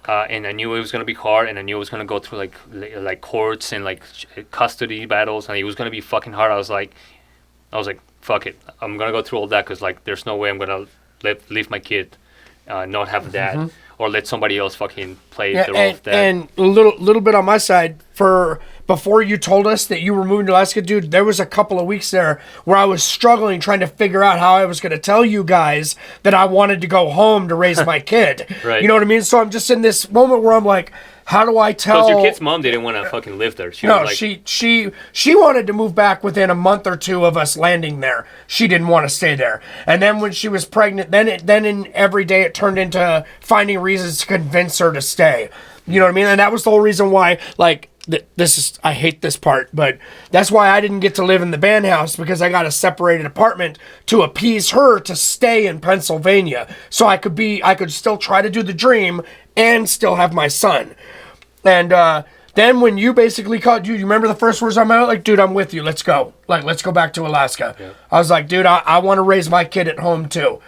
and I knew it was gonna be hard, and I knew it was gonna go through like courts and like custody battles, and it was gonna be fucking hard. I was like, fuck it. I'm gonna go through all that because like there's no way I'm gonna leave my kid not have a dad. Or let somebody else fucking play the role of that. And a little bit on my side, before you told us that you were moving to Alaska, dude, there was a couple of weeks there where I was struggling trying to figure out how I was going to tell you guys that I wanted to go home to raise my kid. Right. You know what I mean? So I'm just in this moment where I'm like, how do I tell? Because your kid's mom didn't want to fucking live there. She wanted to move back within a month or two of us landing there. She didn't want to stay there. And then when she was pregnant, then in every day it turned into finding reasons to convince her to stay. You know what I mean? And that was the whole reason why, like, I hate this part, but that's why I didn't get to live in the band house, because I got a separated apartment to appease her to stay in Pennsylvania. So I could still try to do the dream and still have my son. And then when you basically called, dude, you remember the first words I met? Like, dude, I'm with you. Let's go. Like, let's go back to Alaska. Yeah. I was like, dude, I want to raise my kid at home too.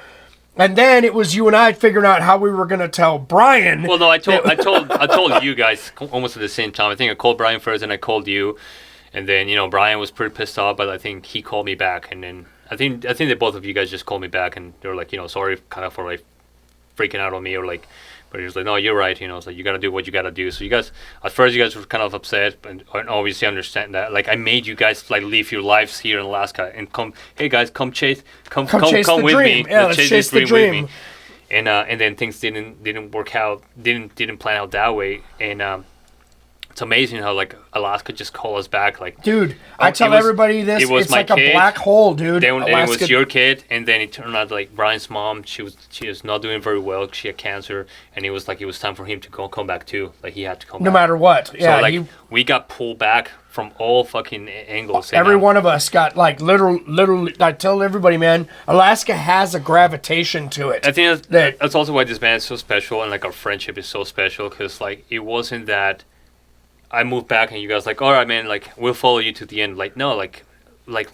And then it was you and I figuring out how we were going to tell Brian. Well, no, I told you guys almost at the same time. I think I called Brian first, and I called you, and then Brian was pretty pissed off, but I think he called me back, and then I think that both of you guys just called me back, and they were like, sorry, kind of for like freaking out on me, or like. But he was like, no, you're right. It's like you gotta do what you gotta do. So you guys, at first, you guys were kind of upset, and obviously understand that. Like I made you guys like leave your lives here in Alaska and come. Hey guys, come chase with me. Yeah, let's chase the dream. With me. And then things didn't work out. Didn't plan out that way. And it's amazing how like Alaska just called us back. Like, dude, I tell everybody this. It's like a black hole, dude. Then it was your kid, and then it turned out like Brian's mom. She was not doing very well. She had cancer, and it was time for him to come back too. Like he had to come back. No matter what. Yeah. So like we got pulled back from all fucking angles. Every one of us got like literally. I tell everybody, man, Alaska has a gravitation to it. I think that's also why this band is so special, and like our friendship is so special, because like it wasn't that I moved back and you guys like, all right, man, like we'll follow you to the end. Like no, like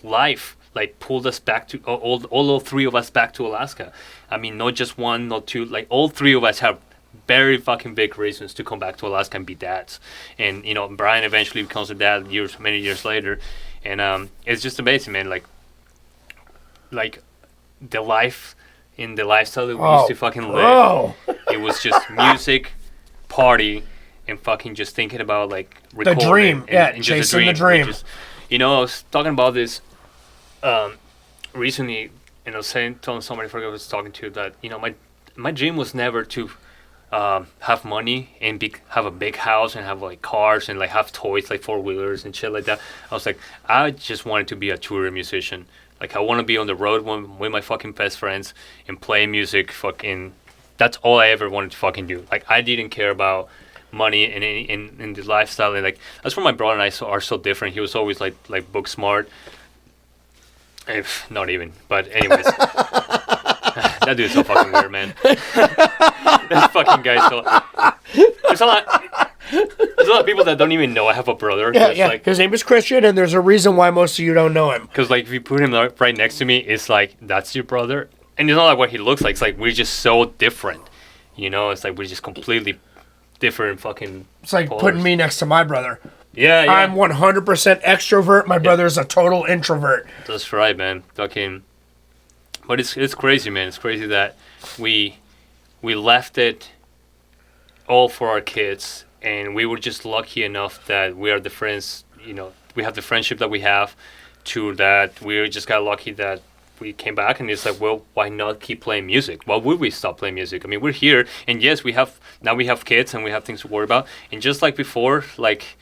life like pulled us back to all three of us back to Alaska. I mean, not just one, not two, like all three of us have very fucking big reasons to come back to Alaska and be dads. And Brian eventually becomes a dad many years later, and it's just amazing, man. Like the life in the lifestyle that we used to fucking live. It was just music, party, and fucking just thinking about like recording the dream, and chasing the dream. I was talking about this recently, and I was telling somebody I was talking to that my dream was never to have money and have a big house and have like cars and like have toys like 4-wheelers and shit like that. I was like, I just wanted to be a touring musician. Like I want to be on the road with my fucking best friends and play music. Fucking, that's all I ever wanted to fucking do. Like I didn't care about money and in the lifestyle, and like that's where my brother and I are so different. He was always like book smart, if not even, but anyways. That dude's so fucking weird, man. That fucking guy's so there's a lot of people that don't even know I have a brother. Yeah. Like, his name is Christian, and there's a reason why most of you don't know him, because like if you put him right next to me, it's like that's your brother, and it's not like what he looks like. It's like we're just so different, it's like we're just completely different fucking it's like colors. Putting me next to my brother. Yeah. I'm 100% extrovert. My brother's a total introvert. That's right, man. Fucking, but it's crazy, man. It's crazy that we left it all for our kids, and we were just lucky enough that we are the friends. We have the friendship that we have. To that, we just got lucky that we came back, and it's like, well, why not keep playing music? Why would we stop playing music? I mean, we're here, and yes, we have kids, and we have things to worry about. And just like before, like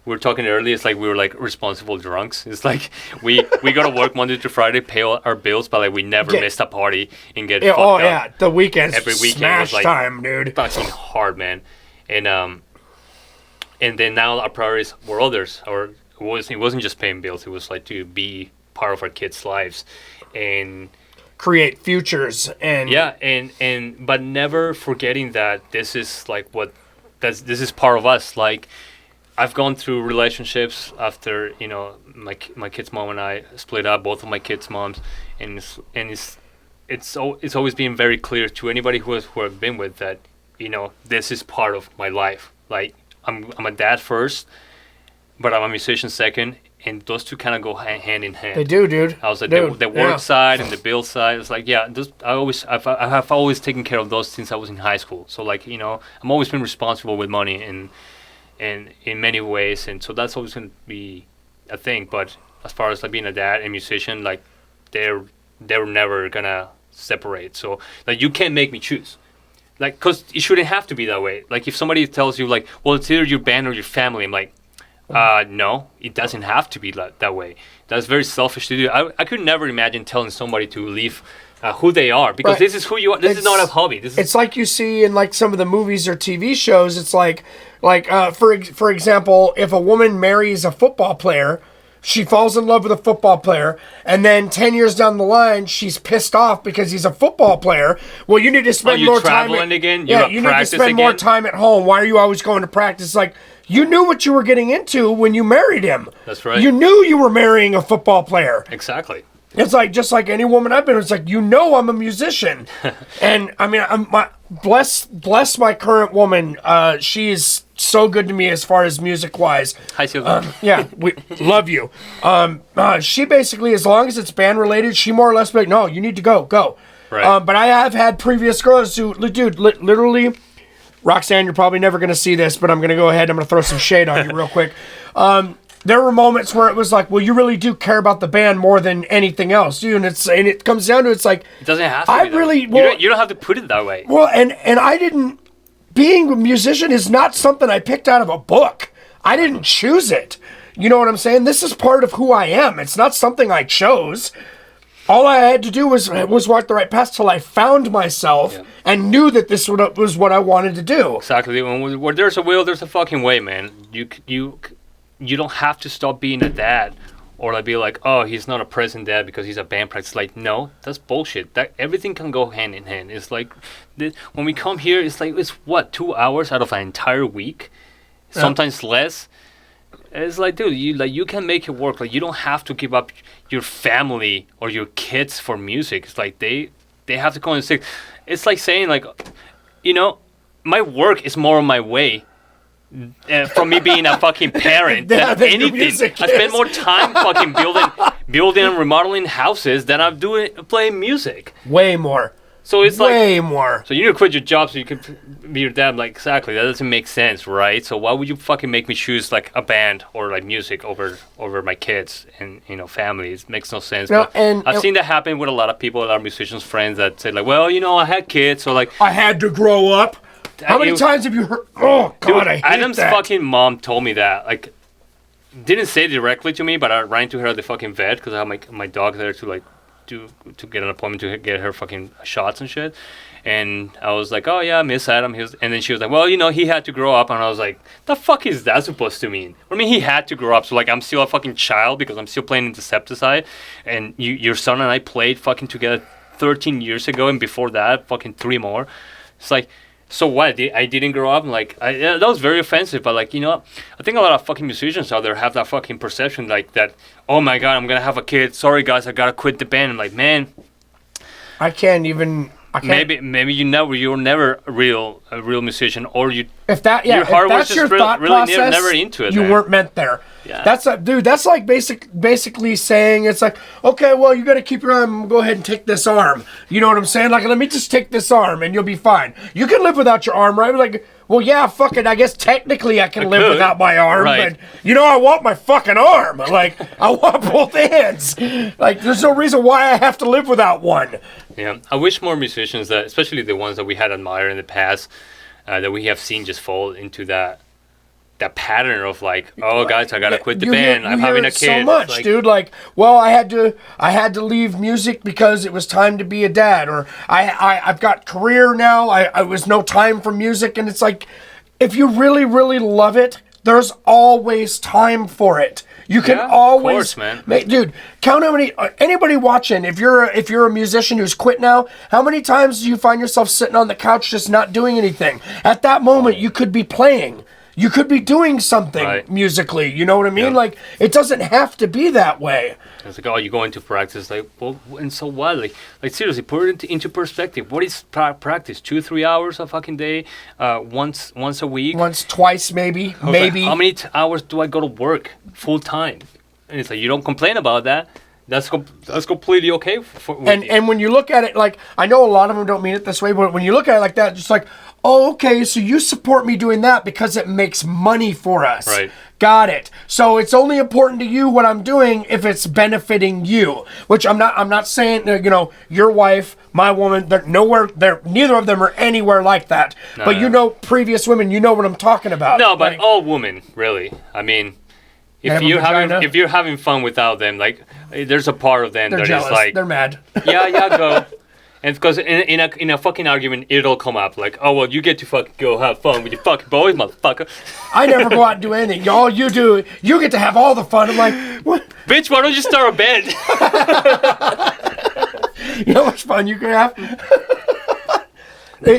we were talking earlier. It's like we were like responsible drunks. It's like we go to work Monday to Friday, pay all our bills, but like we never missed a party and get fucked up. Yeah, the weekends every weekend smash was like time, dude. fucking hard, man. And then now our priorities were others. It wasn't just paying bills. It was like to be part of our kids' lives and create futures and but never forgetting that this is like this is part of us. Like I've gone through relationships after my kid's mom and I split up, both of my kids' moms, and it's always been very clear to anybody who I've been with that this is part of my life. Like I'm a dad first, but I'm a musician second, and those two kind of go hand in hand. They do, dude. I was like the work side and the bill side. It's like I have always taken care of those since I was in high school. So like I'm always been responsible with money and in many ways, and so that's always gonna be a thing. But as far as like being a dad and musician, like they're never gonna separate. So like you can't make me choose. Like, cause it shouldn't have to be that way. Like if somebody tells you like, well, it's either your band or your family, I'm like, no, it doesn't have to be that way. That's very selfish to do. I could never imagine telling somebody to leave who they are, because this is who you are. This is not a hobby. It's like you see in like some of the movies or TV shows. It's like for example, if a woman marries a football player, she falls in love with a football player, and then 10 years down the line, she's pissed off because he's a football player. Well, you need to spend more time. You need to spend more time at home. Why are you always going to practice? Like, you knew what you were getting into when you married him. That's right. You knew you were marrying a football player. Exactly. It's like, just like any woman I've been with, it's like, I'm a musician. And I mean, bless my current woman. She is so good to me as far as music wise. Hi, Sylvia. Yeah, we love you. She basically, as long as it's band related, she more or less be like, no, you need to go. Right. But I have had previous girls who, dude, literally, Roxanne, you're probably never going to see this, but I'm going to go ahead. I'm going to throw some shade on you real quick. There were moments where it was like, well, you really do care about the band more than anything else, dude. And it comes down to, it's like, it doesn't have to be you don't have to put it that way. Well, and I didn't. Being a musician is not something I picked out of a book. I didn't choose it. You know what I'm saying? This is part of who I am. It's not something I chose. All I had to do was walk the right path till I found myself and knew that this was what I wanted to do. Exactly. Where there's a will, there's a fucking way, man. You don't have to stop being a dad or like be like, oh, he's not a present dad because he's a band practice. Like, no, that's bullshit. That everything can go hand in hand. It's like when we come here, it's like, it's what, 2 hours out of an entire week, sometimes less. It's like, dude, you can make it work. Like, you don't have to give up your family or your kids for music. It's like they have to come and sing. It's like saying like, my work is more on my way. From me being a fucking parent than anything. I spend more time fucking building and remodeling houses than I'm playing music. Way more. So it's way more. So you need to quit your job so you can be your dad. Like, exactly, that doesn't make sense, right? So why would you fucking make me choose like a band or like music over my kids and family? It makes no sense. No, but I've seen that happen with a lot of people, a lot of musicians friends that say like, well, I had kids, so like I had to grow up. How many times have you heard? Oh, God, dude, I hate Adam's that. fucking mom told me that. Like, didn't say directly to me, but I ran to her at the fucking vet because I have my dog there to like to get an appointment to get her fucking shots and shit. And I was like, oh yeah, I miss Adam. And then she was like, well, he had to grow up. And I was like, the fuck is that supposed to mean? I mean, he had to grow up. So like, I'm still a fucking child because I'm still playing in DECEPTICIDE. And your son and I played fucking together 13 years ago, and before that, fucking 3 more. It's like, so what? I didn't grow up. Like, that was very offensive. But like, I think a lot of fucking musicians out there have that fucking perception, like that. Oh my God, I'm gonna have a kid. Sorry guys, I gotta quit the band. I'm like, man, I can't even. Maybe you're never a real musician, or you. If your heart was just thought really process, never into it. You weren't meant there. Yeah. That's like basically saying, it's like, okay, well, you got to keep your arm. Go ahead and take this arm. You know what I'm saying? Like, let me just take this arm and you'll be fine. You can live without your arm, right? Like, well, yeah, fuck it. I guess technically I can live without my arm, right. But I want my fucking arm. Like, I want both hands. Like, there's no reason why I have to live without one. Yeah, I wish more musicians, that, especially the ones that we had admired in the past, that we have seen just fall into that that pattern of like, oh guys, I gotta quit the band. I'm having a kid. So much, like, dude. Like, well, I had to leave music because it was time to be a dad, or I've got career now. I was no time for music, and it's like, if you really, really love it, there's always time for it. You can always, of course, man. Dude, count how many, anybody watching, if you're a musician who's quit now, how many times do you find yourself sitting on the couch just not doing anything? At that moment, you could be playing. You could be doing something musically. You know what I mean? Yeah. Like, it doesn't have to be that way. It's like, oh, you go into practice, like, well, and so what? Like seriously, put it into perspective. What is practice? 2-3 hours a fucking day, once a week, Twice, maybe. Like, how many hours do I go to work full time? And it's like, you don't complain about that. That's completely okay. And when you look at it, like, I know a lot of them don't mean it this way, but when you look at it like that, just like, oh, okay, so you support me doing that because it makes money for us. Right. Got it. So it's only important to you what I'm doing if it's benefiting you. Which I'm not saying, your wife, my woman, neither of them are anywhere like that. No, but you know previous women, you know what I'm talking about. No, but all women, really. I mean, if you're having fun without them, like, there's a part of them they're that jealous. is like, They're mad. yeah, go. And because in a fucking argument, it'll come up like, oh, well, you get to fucking go have fun with your fucking boys, motherfucker. I never go out and do anything. All you do, you get to have all the fun. I'm like, what? Bitch, why don't you start a band? You know how much fun you can have?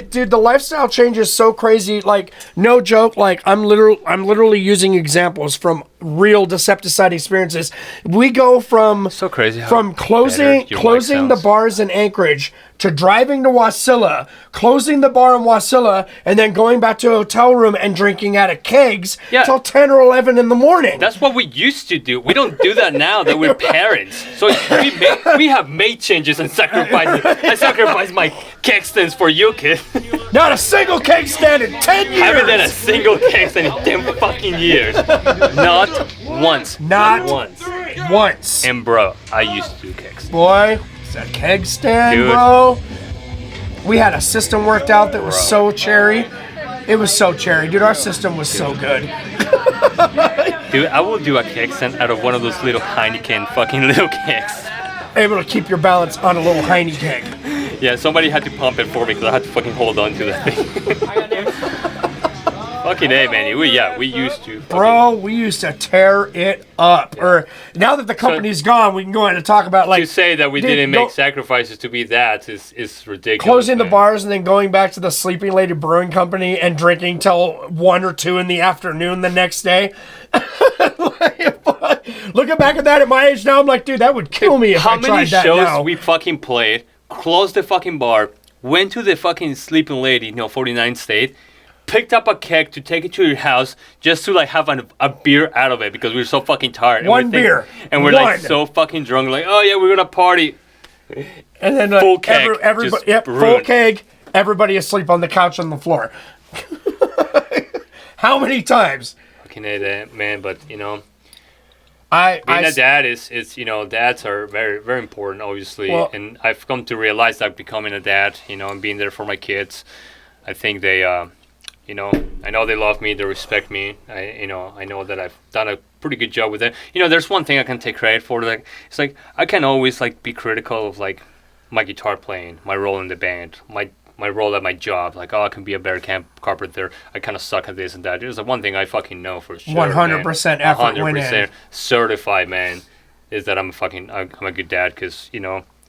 Dude, the lifestyle change is so crazy. Like, no joke. Like, I'm literally using examples from real Decepticide experiences. We go from so crazy from closing the bars in Anchorage to driving to Wasilla, closing the bar in Wasilla, and then going back to a hotel room and drinking out of kegs till 10 or 11 in the morning. That's what we used to do. We don't do that now that we're parents. So we have made changes and sacrificed. I sacrificed my keg stands for you, kid. Not a single keg stand in 10 years. I haven't done a single keg stand in 10 fucking years. Not once. Not once. And bro, I used to do kegs. Boy, it's a keg stand, dude. Bro. We had a system worked out that was so cherry. It was so cherry. Dude, our system was so good. Dude, I will do a keg stand out of one of those little Heineken fucking little kegs. Able to keep your balance on a little Heine keg. Yeah, somebody had to pump it for me because I had to fucking hold on to that thing. Fucking A, man. We used to. Bro, we used to tear it up. Yeah. Or now that the company's gone, we can go in and talk about, like, to say that we didn't make sacrifices to be that is ridiculous. Closing the bars and then going back to the Sleeping Lady Brewing Company and drinking till 1 or 2 in the afternoon the next day. Looking back at that at my age now, I'm like, dude, that would kill me if I tried that now. How many shows we fucking played, closed the fucking bar, went to the fucking Sleeping Lady, 49th State, picked up a keg to take it to your house just to, like, have a beer out of it because we were so fucking tired. One beer. And we're like so fucking drunk, like, oh yeah, we're gonna party. And then full keg. Everybody, full keg. Everybody asleep on the couch on the floor. How many times? Fucking A, that, man, but being a dad is dads are very, very important, obviously. Well, and I've come to realize that becoming a dad, and being there for my kids, I think they, I know they love me, they respect me. I know that I've done a pretty good job with it. There's one thing I can take credit for. Like, it's like I can always be critical of like my guitar playing, my role in the band, my role at my job. Like, oh, I can be a better carpenter. I kind of suck at this and that. There's one thing I fucking know for sure. 100% effort went in. 100% certified, man, is that I'm a good dad because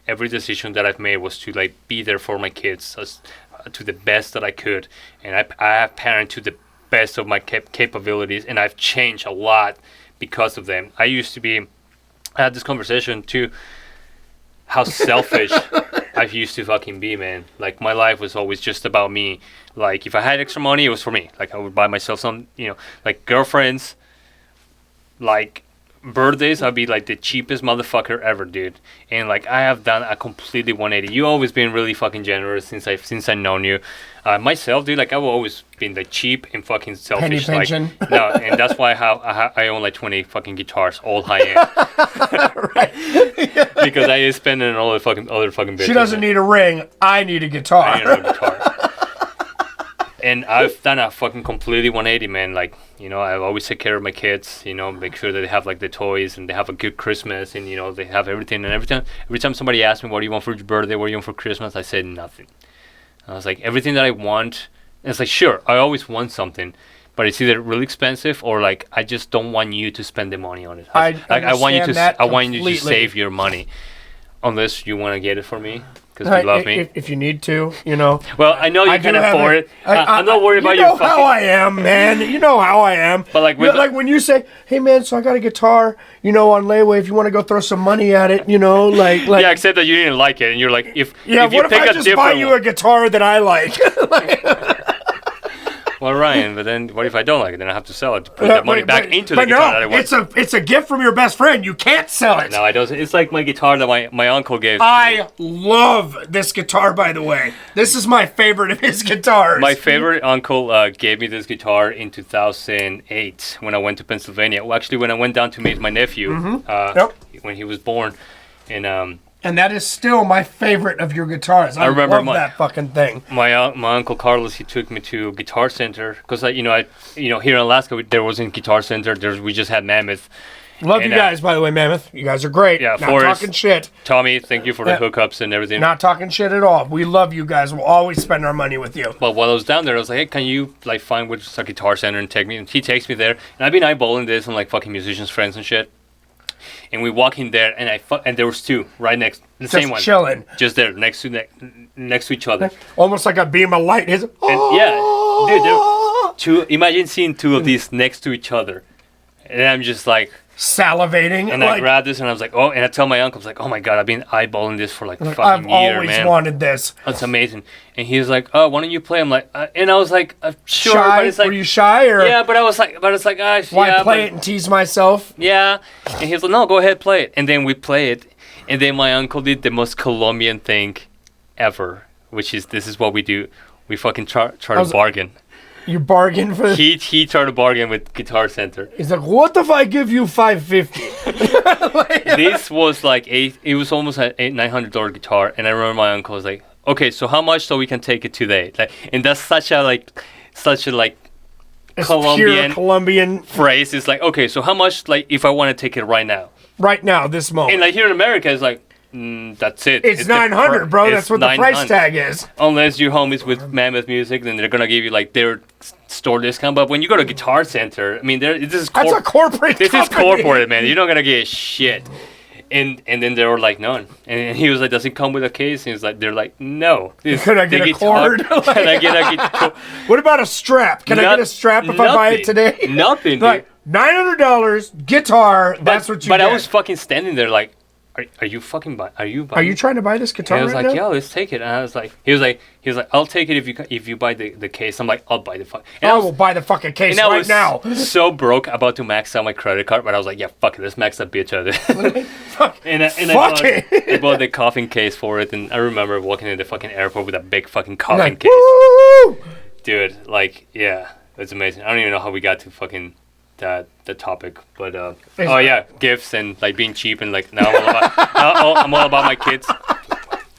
every decision that I've made was to be there for my kids to the best that I could, and I have parented to the best of my capabilities, and I've changed a lot because of them. I had this conversation too, how selfish I used to fucking be, man. Like, my life was always just about me. Like, if I had extra money, it was for me. Like, I would buy myself some, like girlfriends, like birthdays, I'd be like the cheapest motherfucker ever, dude. And I have done a completely 180. You always been really fucking generous since I've known you. Myself, dude, I've always been cheap and fucking selfish. Penny pinching. No, and that's why I own 20 fucking guitars, all high end. Right. Because I spend it on all the other fucking bitches. She doesn't need a ring. I need a guitar. I need a guitar. And I've done a fucking completely 180, man. Like, you know, I always take care of my kids, you know, make sure that they have like the toys and they have a good Christmas and, you know, they have everything. And every time somebody asks me, what do you want for your birthday? What do you want for Christmas? I said nothing. I was like, everything that I want. And it's like, sure, I always want something, but it's either really expensive or like, I just don't want you to spend the money on it. I want you to save your money unless you want to get it for me. Because you love me. If you need to, you know. Well, I know you can afford it. I'm not worried about you. You know how I am, man. You know how I am. But like, like when you say, "Hey, man, so I got a guitar, you know, on layaway. If you want to go throw some money at it, you know, like." Yeah, except that you didn't like it, and you're like, if you what if I just buy you a guitar that I like? Well, Ryan, but then what if I don't like it? Then I have to sell it to put that money back into the guitar that I want. It's a gift from your best friend. You can't sell it. No, I don't. It's like my guitar that my uncle gave. I love this guitar, by the way. This is my favorite of his guitars. My favorite uncle gave me this guitar in 2008 when I went to Pennsylvania. Well, actually, when I went down to meet my nephew when he was born, and that is still my favorite of your guitars. I remember love that fucking thing. My uncle Carlos, he took me to Guitar Center because here in Alaska there wasn't Guitar Center. We just had Mammoth. Love you guys, by the way, Mammoth. You guys are great. Yeah, not Forrest, talking shit. Tommy, thank you for the hookups and everything. Not talking shit at all. We love you guys. We'll always spend our money with you. But while I was down there, I was like, hey, can you like find which Guitar Center and take me? And he takes me there, and I've been eyeballing this and like fucking musicians friends and shit. And we walk in there, and there was two right next, same one, chilling, just there next to each other, almost like a beam of light. And yeah, dude, two. Imagine seeing two of these next to each other, and I'm just like salivating. And I grabbed this, and I was like, oh, and I tell my uncle, I was like, oh my god, I've been eyeballing this for like a fucking year, man. I've always wanted this. That's amazing. And he was like, oh, why don't you play? I'm like, and I was like, sure. Shy? But it's like, were you shy or? Yeah, but it's like, why play it and tease myself? Yeah. And he was like, no, go ahead, play it. And then we play it, and then my uncle did the most Colombian thing ever, which is this is what we do. We fucking try to bargain. You bargain for he tried to bargain with Guitar Center. He's like, what if I give you $550? This was like it was almost an $900 guitar, and I remember my uncle was like, okay, so how much so we can take it today? Like, and that's such a Colombian phrase. It's like, okay, so how much like if I want to take it right now? Right now, this moment. And like here in America, it's like, that's it. It's $900, bro. That's what the price tag is. Unless your homies with Mammoth Music, then they're gonna give you like their store discount. But when you go to Guitar Center, I mean, this is that's a corporate. This is corporate, man. You're not gonna get shit. And then they were like, none. And he was like, does it come with a case? And he's like, they're like, no. Could I get a cord? Can I get a guitar? What about a strap? Can I get a strap if I buy it today? Nothing. Like $900 guitar. That's what you. But get. I was fucking standing there like. Are you fucking are you trying to buy this guitar? And I was right like, now? yeah, let's take it. And I was like, he was like, I'll take it if you buy the case. I'm like, I'll buy the fuck. I will buy the fucking case right now. So broke, about to max out my credit card, but I was like, yeah, fuck it, let's max that bitch out. I bought the coffin case for it, and I remember walking in the fucking airport with a big fucking coffin case. Woo! Dude, like, yeah, it's amazing. I don't even know how we got to fucking the topic, but oh yeah, gifts and like being cheap, and like now I'm all about my kids.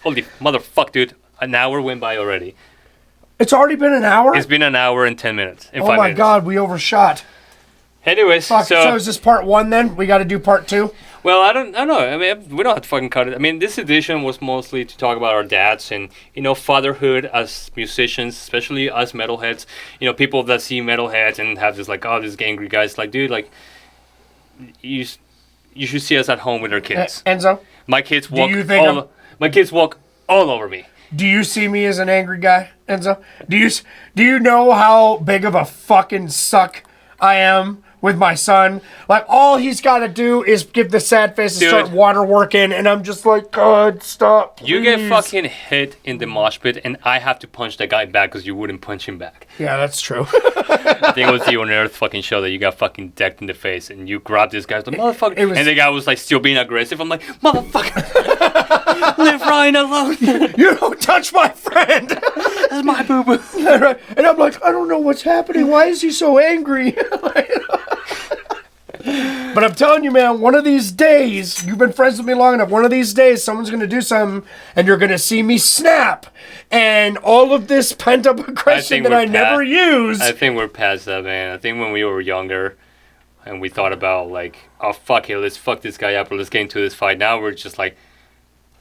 Holy motherfuck, dude! An hour went by already. It's already been an hour? It's been an hour and 10 minutes. Oh my god, we overshot. Anyways, so is this part 1 then? We got to do part 2? Well, I don't know. I mean, we don't have to fucking cut it. I mean, this edition was mostly to talk about our dads and, fatherhood as musicians, especially us metalheads. People that see metalheads and have this like, oh, these angry guys. Like, dude, like, you should see us at home with our kids. Enzo? My kids walk all over me. Do you see me as an angry guy, Enzo? Do you know how big of a fucking suck I am with my son? Like, all he's got to do is give the sad face and start water working, and I'm just like, God, stop, please. You get fucking hit in the mosh pit, and I have to punch that guy back because you wouldn't punch him back. Yeah, that's true. I think it was the On Earth fucking show that you got fucking decked in the face, and you grabbed this guy's like, motherfucker. And the guy was like still being aggressive. I'm like, motherfucker, leave Ryan alone. You don't touch my friend. That's my boo-boo. And I'm like, I don't know what's happening. Why is he so angry? But I'm telling you, man, one of these days, you've been friends with me long enough, one of these days, someone's going to do something, and you're going to see me snap. And all of this pent-up aggression that I never used. I think we're past that, man. I think when we were younger, and we thought about, like, oh, fuck it, let's fuck this guy up, or let's get into this fight. Now we're just like...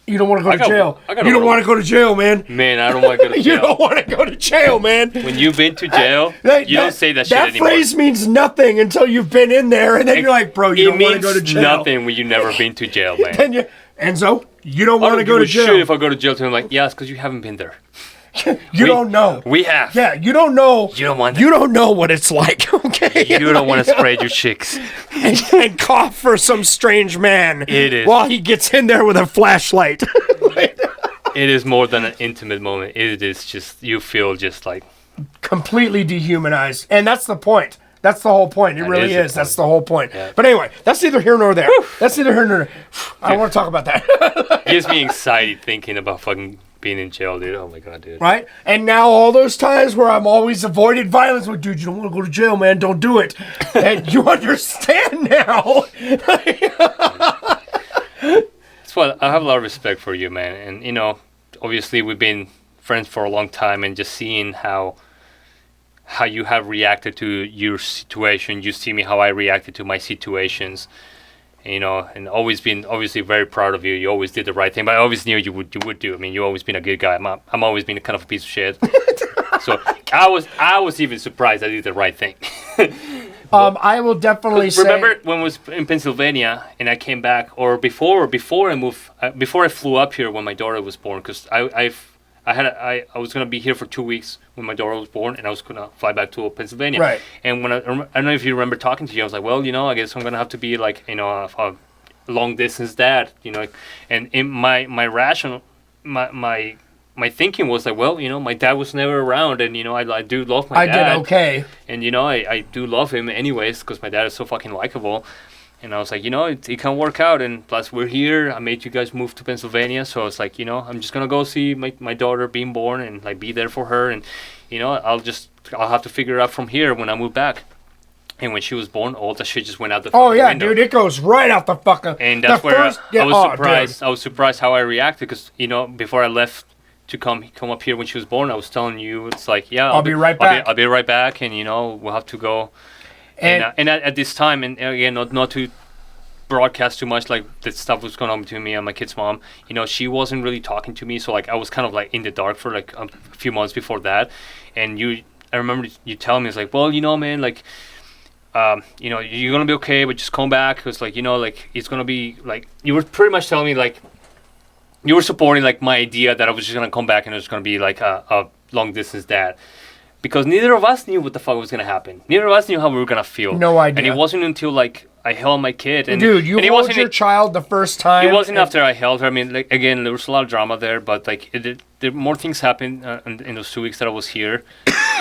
You don't want to go to jail. You don't want to go to jail, man. Man, I don't want to go to jail. You don't want to go to jail, man. When you've been to jail, you don't say that shit anymore. That phrase means nothing until you've been in there, and then you're like, bro, you don't want to go to jail. It means nothing when you've never been to jail, man. Enzo, you don't want to go to jail. Shit if I go to jail, I'm like, yes, because you haven't been there. You don't know. We have. Yeah, you don't know. You don't want. You don't know what it's like. Okay. You don't want to spread your chicks and cough for some strange man. It is while he gets in there with a flashlight. It is more than an intimate moment. It is just you feel just like completely dehumanized, and that's the point. That's the whole point. It really is. That's the whole point. Yeah. But anyway, that's neither here nor there. That's neither here nor there. I don't want to talk about that. It gives me anxiety thinking about fucking being in jail, dude. Oh my god, dude. Right? And now all those times where I'm always avoided violence, like, dude, you don't want to go to jail, man. Don't do it. And you understand now. That's why I have a lot of respect for you, man. And, you know, obviously we've been friends for a long time, and just seeing how you have reacted to your situation. You see me how I reacted to my situations. You know, and always been obviously very proud of you. You always did the right thing, but I always knew you would do. I mean, you always been a good guy. I'm always been a kind of a piece of shit. So I was even surprised I did the right thing. I will definitely say. Remember when I was in Pennsylvania and I came back, or before I moved, before I flew up here when my daughter was born, because I was gonna be here for 2 weeks when my daughter was born, and I was gonna fly back to Pennsylvania. Right. And when I don't know if you remember talking to you, I was like, well, you know, I guess I'm gonna have to be like, you know, a long distance dad, you know. And in my rational, my thinking was like, well, you know, my dad was never around, and you know, I do love my dad. I did okay. And you know, I do love him anyways, because my dad is so fucking likable. And I was like, you know, it can work out. And plus, we're here. I made you guys move to Pennsylvania. So I was like, you know, I'm just going to go see my daughter being born and, like, be there for her. And, you know, I'll have to figure it out from here when I move back. And when she was born, all that shit just went out the fucking window. Dude, it goes right out the fucking... And that's where I was surprised. I was surprised how I reacted because, you know, before I left to come up here when she was born, I was telling you, it's like, yeah, I'll be right back. I'll be right back. And, you know, we'll have to go... And at this time, and again, not to broadcast too much, like the stuff was going on between me and my kid's mom, you know, she wasn't really talking to me, so like I was kind of like in the dark for like a few months before that. And I remember you telling me, it's like, well, you know, man, like, you know, you're gonna be okay, but just come back, because like, you know, like it's gonna be like, you were pretty much telling me like you were supporting like my idea that I was just gonna come back and it was gonna be like a long distance dad. Because neither of us knew what the fuck was going to happen. Neither of us knew how we were going to feel. No idea. And it wasn't until, like, I held my kid. And, dude, you held your child the first time. It wasn't after I held her. I mean, like, again, there was a lot of drama there. But, like, more things happened in those 2 weeks that I was here.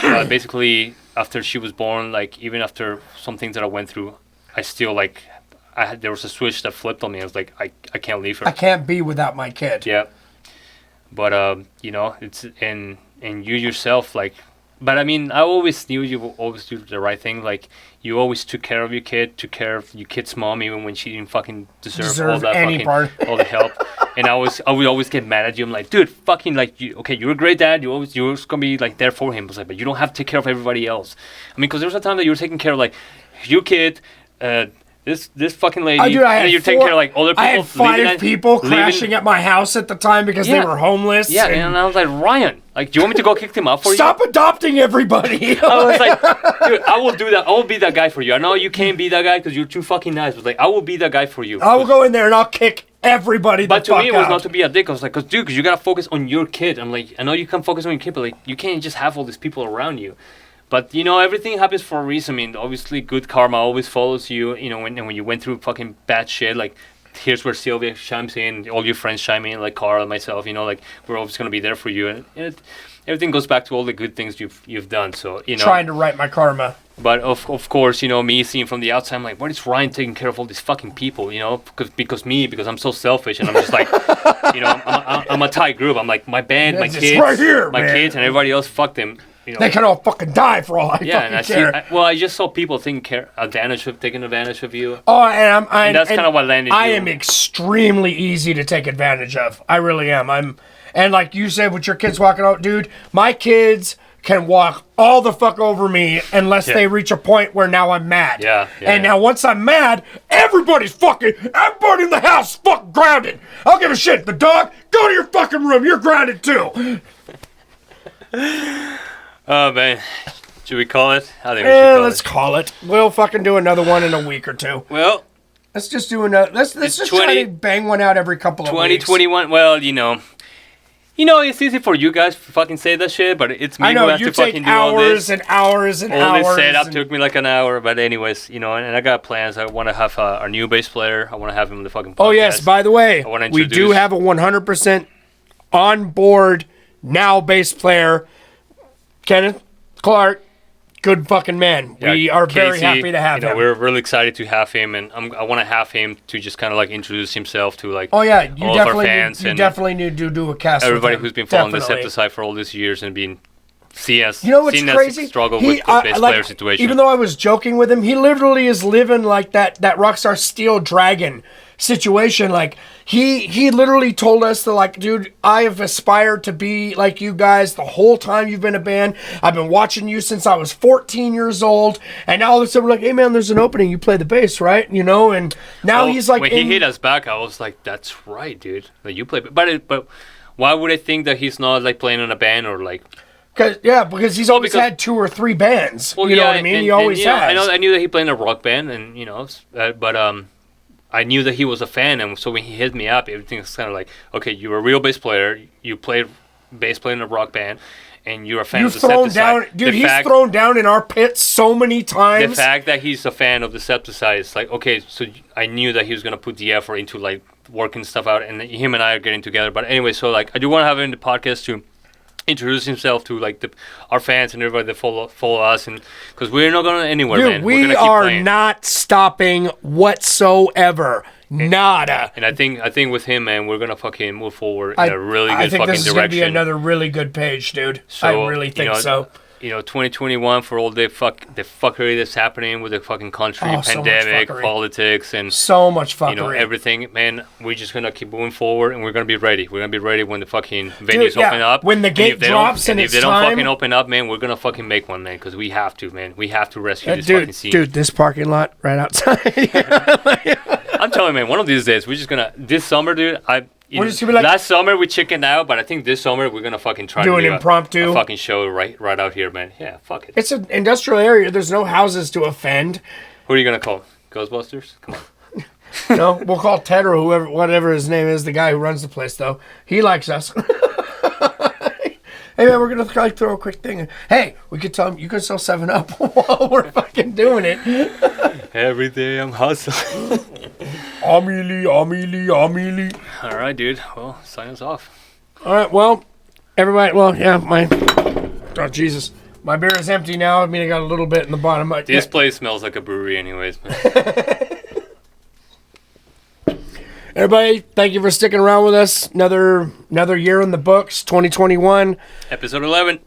Basically, after she was born, like, even after some things that I went through, I still, like, there was a switch that flipped on me. I was like, I can't leave her. I can't be without my kid. Yeah. But, you know, it's... And you yourself, like... But I mean, I always knew you would always do the right thing. Like, you always took care of your kid, took care of your kid's mom, even when she didn't fucking deserve all that any fucking all the help. And I would always get mad at you. I'm like, dude, fucking like, you're a great dad. You're gonna be like there for him. I was like, but you don't have to take care of everybody else. I mean, because there was a time that you were taking care of like your kid, this fucking lady, and you're taking care of like other people. I had 5 people crashing at my house at the time because they were homeless. Yeah, and I was like, Ryan, like, do you want me to go kick them out for you? Stop adopting everybody. I was like, dude, I will do that. I will be that guy for you. I know you can't be that guy because you're too fucking nice, but like, I will be that guy for you. I will go in there and I'll kick everybody. But to me, it was not to be a dick. I was like, cause you gotta focus on your kid. I'm like, I know you can focus on your kid, but like, you can't just have all these people around you. But, you know, everything happens for a reason. I mean, obviously, good karma always follows you. You know, when you went through fucking bad shit, like, here's where Sylvia chimes in, all your friends chime in, like Carl and myself, you know, like, we're always going to be there for you. And everything goes back to all the good things you've done. So, you know. Trying to right my karma. But, of course, you know, me seeing from the outside, I'm like, what is Ryan taking care of all these fucking people, you know? Because I'm so selfish. And I'm just like, you know, I'm a tight group. I'm like, my band, my kids, right here, my kids, and everybody else, fuck them. they can all fucking die for all I fucking care. I just saw people taking advantage of you. Oh, and that's kind of what landed you. I am extremely easy to take advantage of. I really am. And like you said with your kids walking out, dude, my kids can walk all the fuck over me unless they reach a point where now I'm mad. Now once I'm mad, everybody in the house fucking grounded. I don't give a shit. The dog, go to your fucking room. You're grounded too. Oh man, should we call it? I think we should let's call it. We'll fucking do another one in a week or two. Well, let's just do another. Let's just try to bang one out every couple of weeks. 2021. Well, it's easy for you guys to fucking say that shit, but it's me who has to fucking do all this. And hours and all hours. All this setup took me like an hour, but anyways, and I got plans. I want to have our new bass player. I want to have him on the fucking podcast. Oh yes, by the way, we do have a 100% on board now bass player, Kenneth Clark. Good fucking man. Yeah, we are very happy to have him. We're really excited to have him, and I want to have him to just kind of like introduce himself to like all of our fans. You definitely need to do a cast. Everybody who's been following DECEPTICIDE for all these years and been seeing us struggle with the bass player situation. Even though I was joking with him, he literally is living like that Rockstar Steel Dragon situation. Like he literally told us that, like, dude, I have aspired to be like you guys the whole time you've been a band. I've been watching you since I was 14 years old, and now all of a sudden we're like, hey man, there's an opening, you play the bass, right? And now he's like, when he hit us back, I was like, that's right, dude, like you play, but why would I think that he's not like playing in a band or like? Because he's always had 2 or 3 bands. You know what I mean? He always has. I knew that he played in a rock band, and but I knew that he was a fan, and so when he hit me up, everything was kind of like, okay, you're a real bass player, you played bass player in a rock band, and you're a fan of DECEPTICIDE. Dude, he's thrown down in our pit so many times. The fact that he's a fan of DECEPTICIDE is like, okay, so I knew that he was going to put the effort into like working stuff out, and him and I are getting together. But anyway, so like I do want to have him in the podcast to introduce himself to like our fans and everybody that follow us, and because we're not going anywhere, dude, man. We are not stopping whatsoever. Nada. And I think with him, man, we're gonna fucking move forward in a really good fucking direction. I think this is gonna be another really good page, dude. So, I really think so. 2021 for all the fuckery that's happening with the fucking country, pandemic, politics, and so much fuckery. Everything, man. We're just gonna keep moving forward, and we're gonna be ready. We're gonna be ready when the fucking venues open up. When the gate drops and if they don't fucking open up, man, we're gonna fucking make one, man, because we have to, man. We have to rescue this fucking scene. Dude, this parking lot right outside. I'm telling you, man. One of these days, we're just gonna this summer, dude. We're just gonna be like, last summer we chickened out, but I think this summer we're gonna fucking try to do impromptu a fucking show right out here, man. Yeah, fuck it. It's an industrial area. There's no houses to offend. Who are you gonna call? Ghostbusters? Come on. No, we'll call Ted or whatever his name is, the guy who runs the place. Though he likes us. Hey man, we're gonna like throw a quick thing. Hey, we could tell him you could sell 7-Up while we're fucking doing it. Every day I'm hustling. Amelie. All right, dude. Well, sign us off. All right. Well, everybody. Well, yeah. Oh Jesus, my beer is empty now. I mean, I got a little bit in the bottom. This place smells like a brewery, anyways. Everybody, thank you for sticking around with us. Another year in the books, 2021. Episode 11.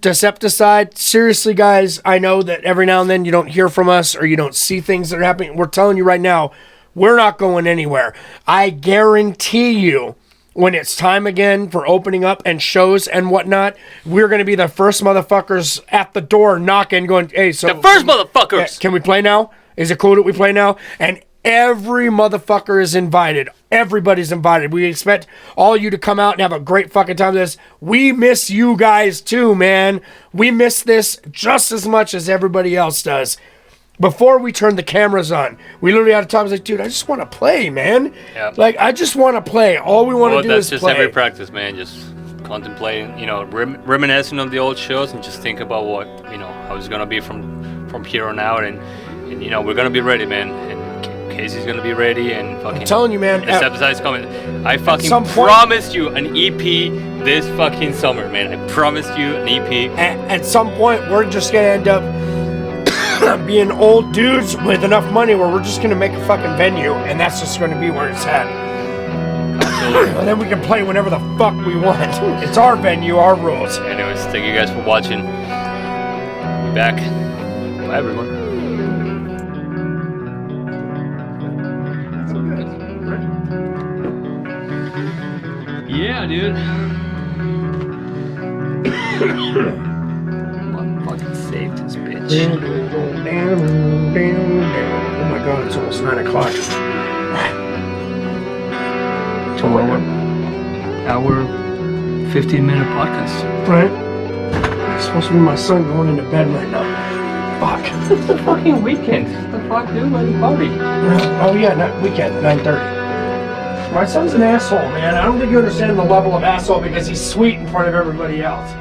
DECEPTICIDE. Seriously, guys, I know that every now and then you don't hear from us or you don't see things that are happening. We're telling you right now, we're not going anywhere. I guarantee you, when it's time again for opening up and shows and whatnot, we're going to be the first motherfuckers at the door knocking, going, hey, so... The first motherfuckers! Can we play now? Is it cool that we play now? And every motherfucker is invited. Everybody's invited. We expect all you to come out and have a great fucking time with this. We miss you guys too, man. We miss this just as much as everybody else does. Before we turned the cameras on, we literally had a time. I was like, dude, I just want to play, man. Yep. Like, I just want to play. All we want to do is play. That's just every practice, man. Just contemplating, reminiscing on the old shows and just think about what, how it's going to be from here on out. And we're going to be ready, man. And Casey's gonna be ready, and fucking. I'm telling you, man. DECEPTICIDE's coming. I fucking promised you an EP this fucking summer, man. I promised you an EP. At some point, we're just gonna end up being old dudes with enough money where we're just gonna make a fucking venue, and that's just gonna be where it's at. And then we can play whenever the fuck we want. It's our venue, our rules. Anyways, thank you guys for watching. Be back. Bye, everyone. Yeah, dude. Fucking saved his bitch. Oh my god, it's almost 9 o'clock. 2-hour, 15-minute podcast. Right? It's supposed to be my son going into bed right now. Fuck. It's the fucking weekend. What the fuck, dude? Let me party. Oh yeah, weekend, 9:30. My son's an asshole, man. I don't think you understand the level of asshole because he's sweet in front of everybody else.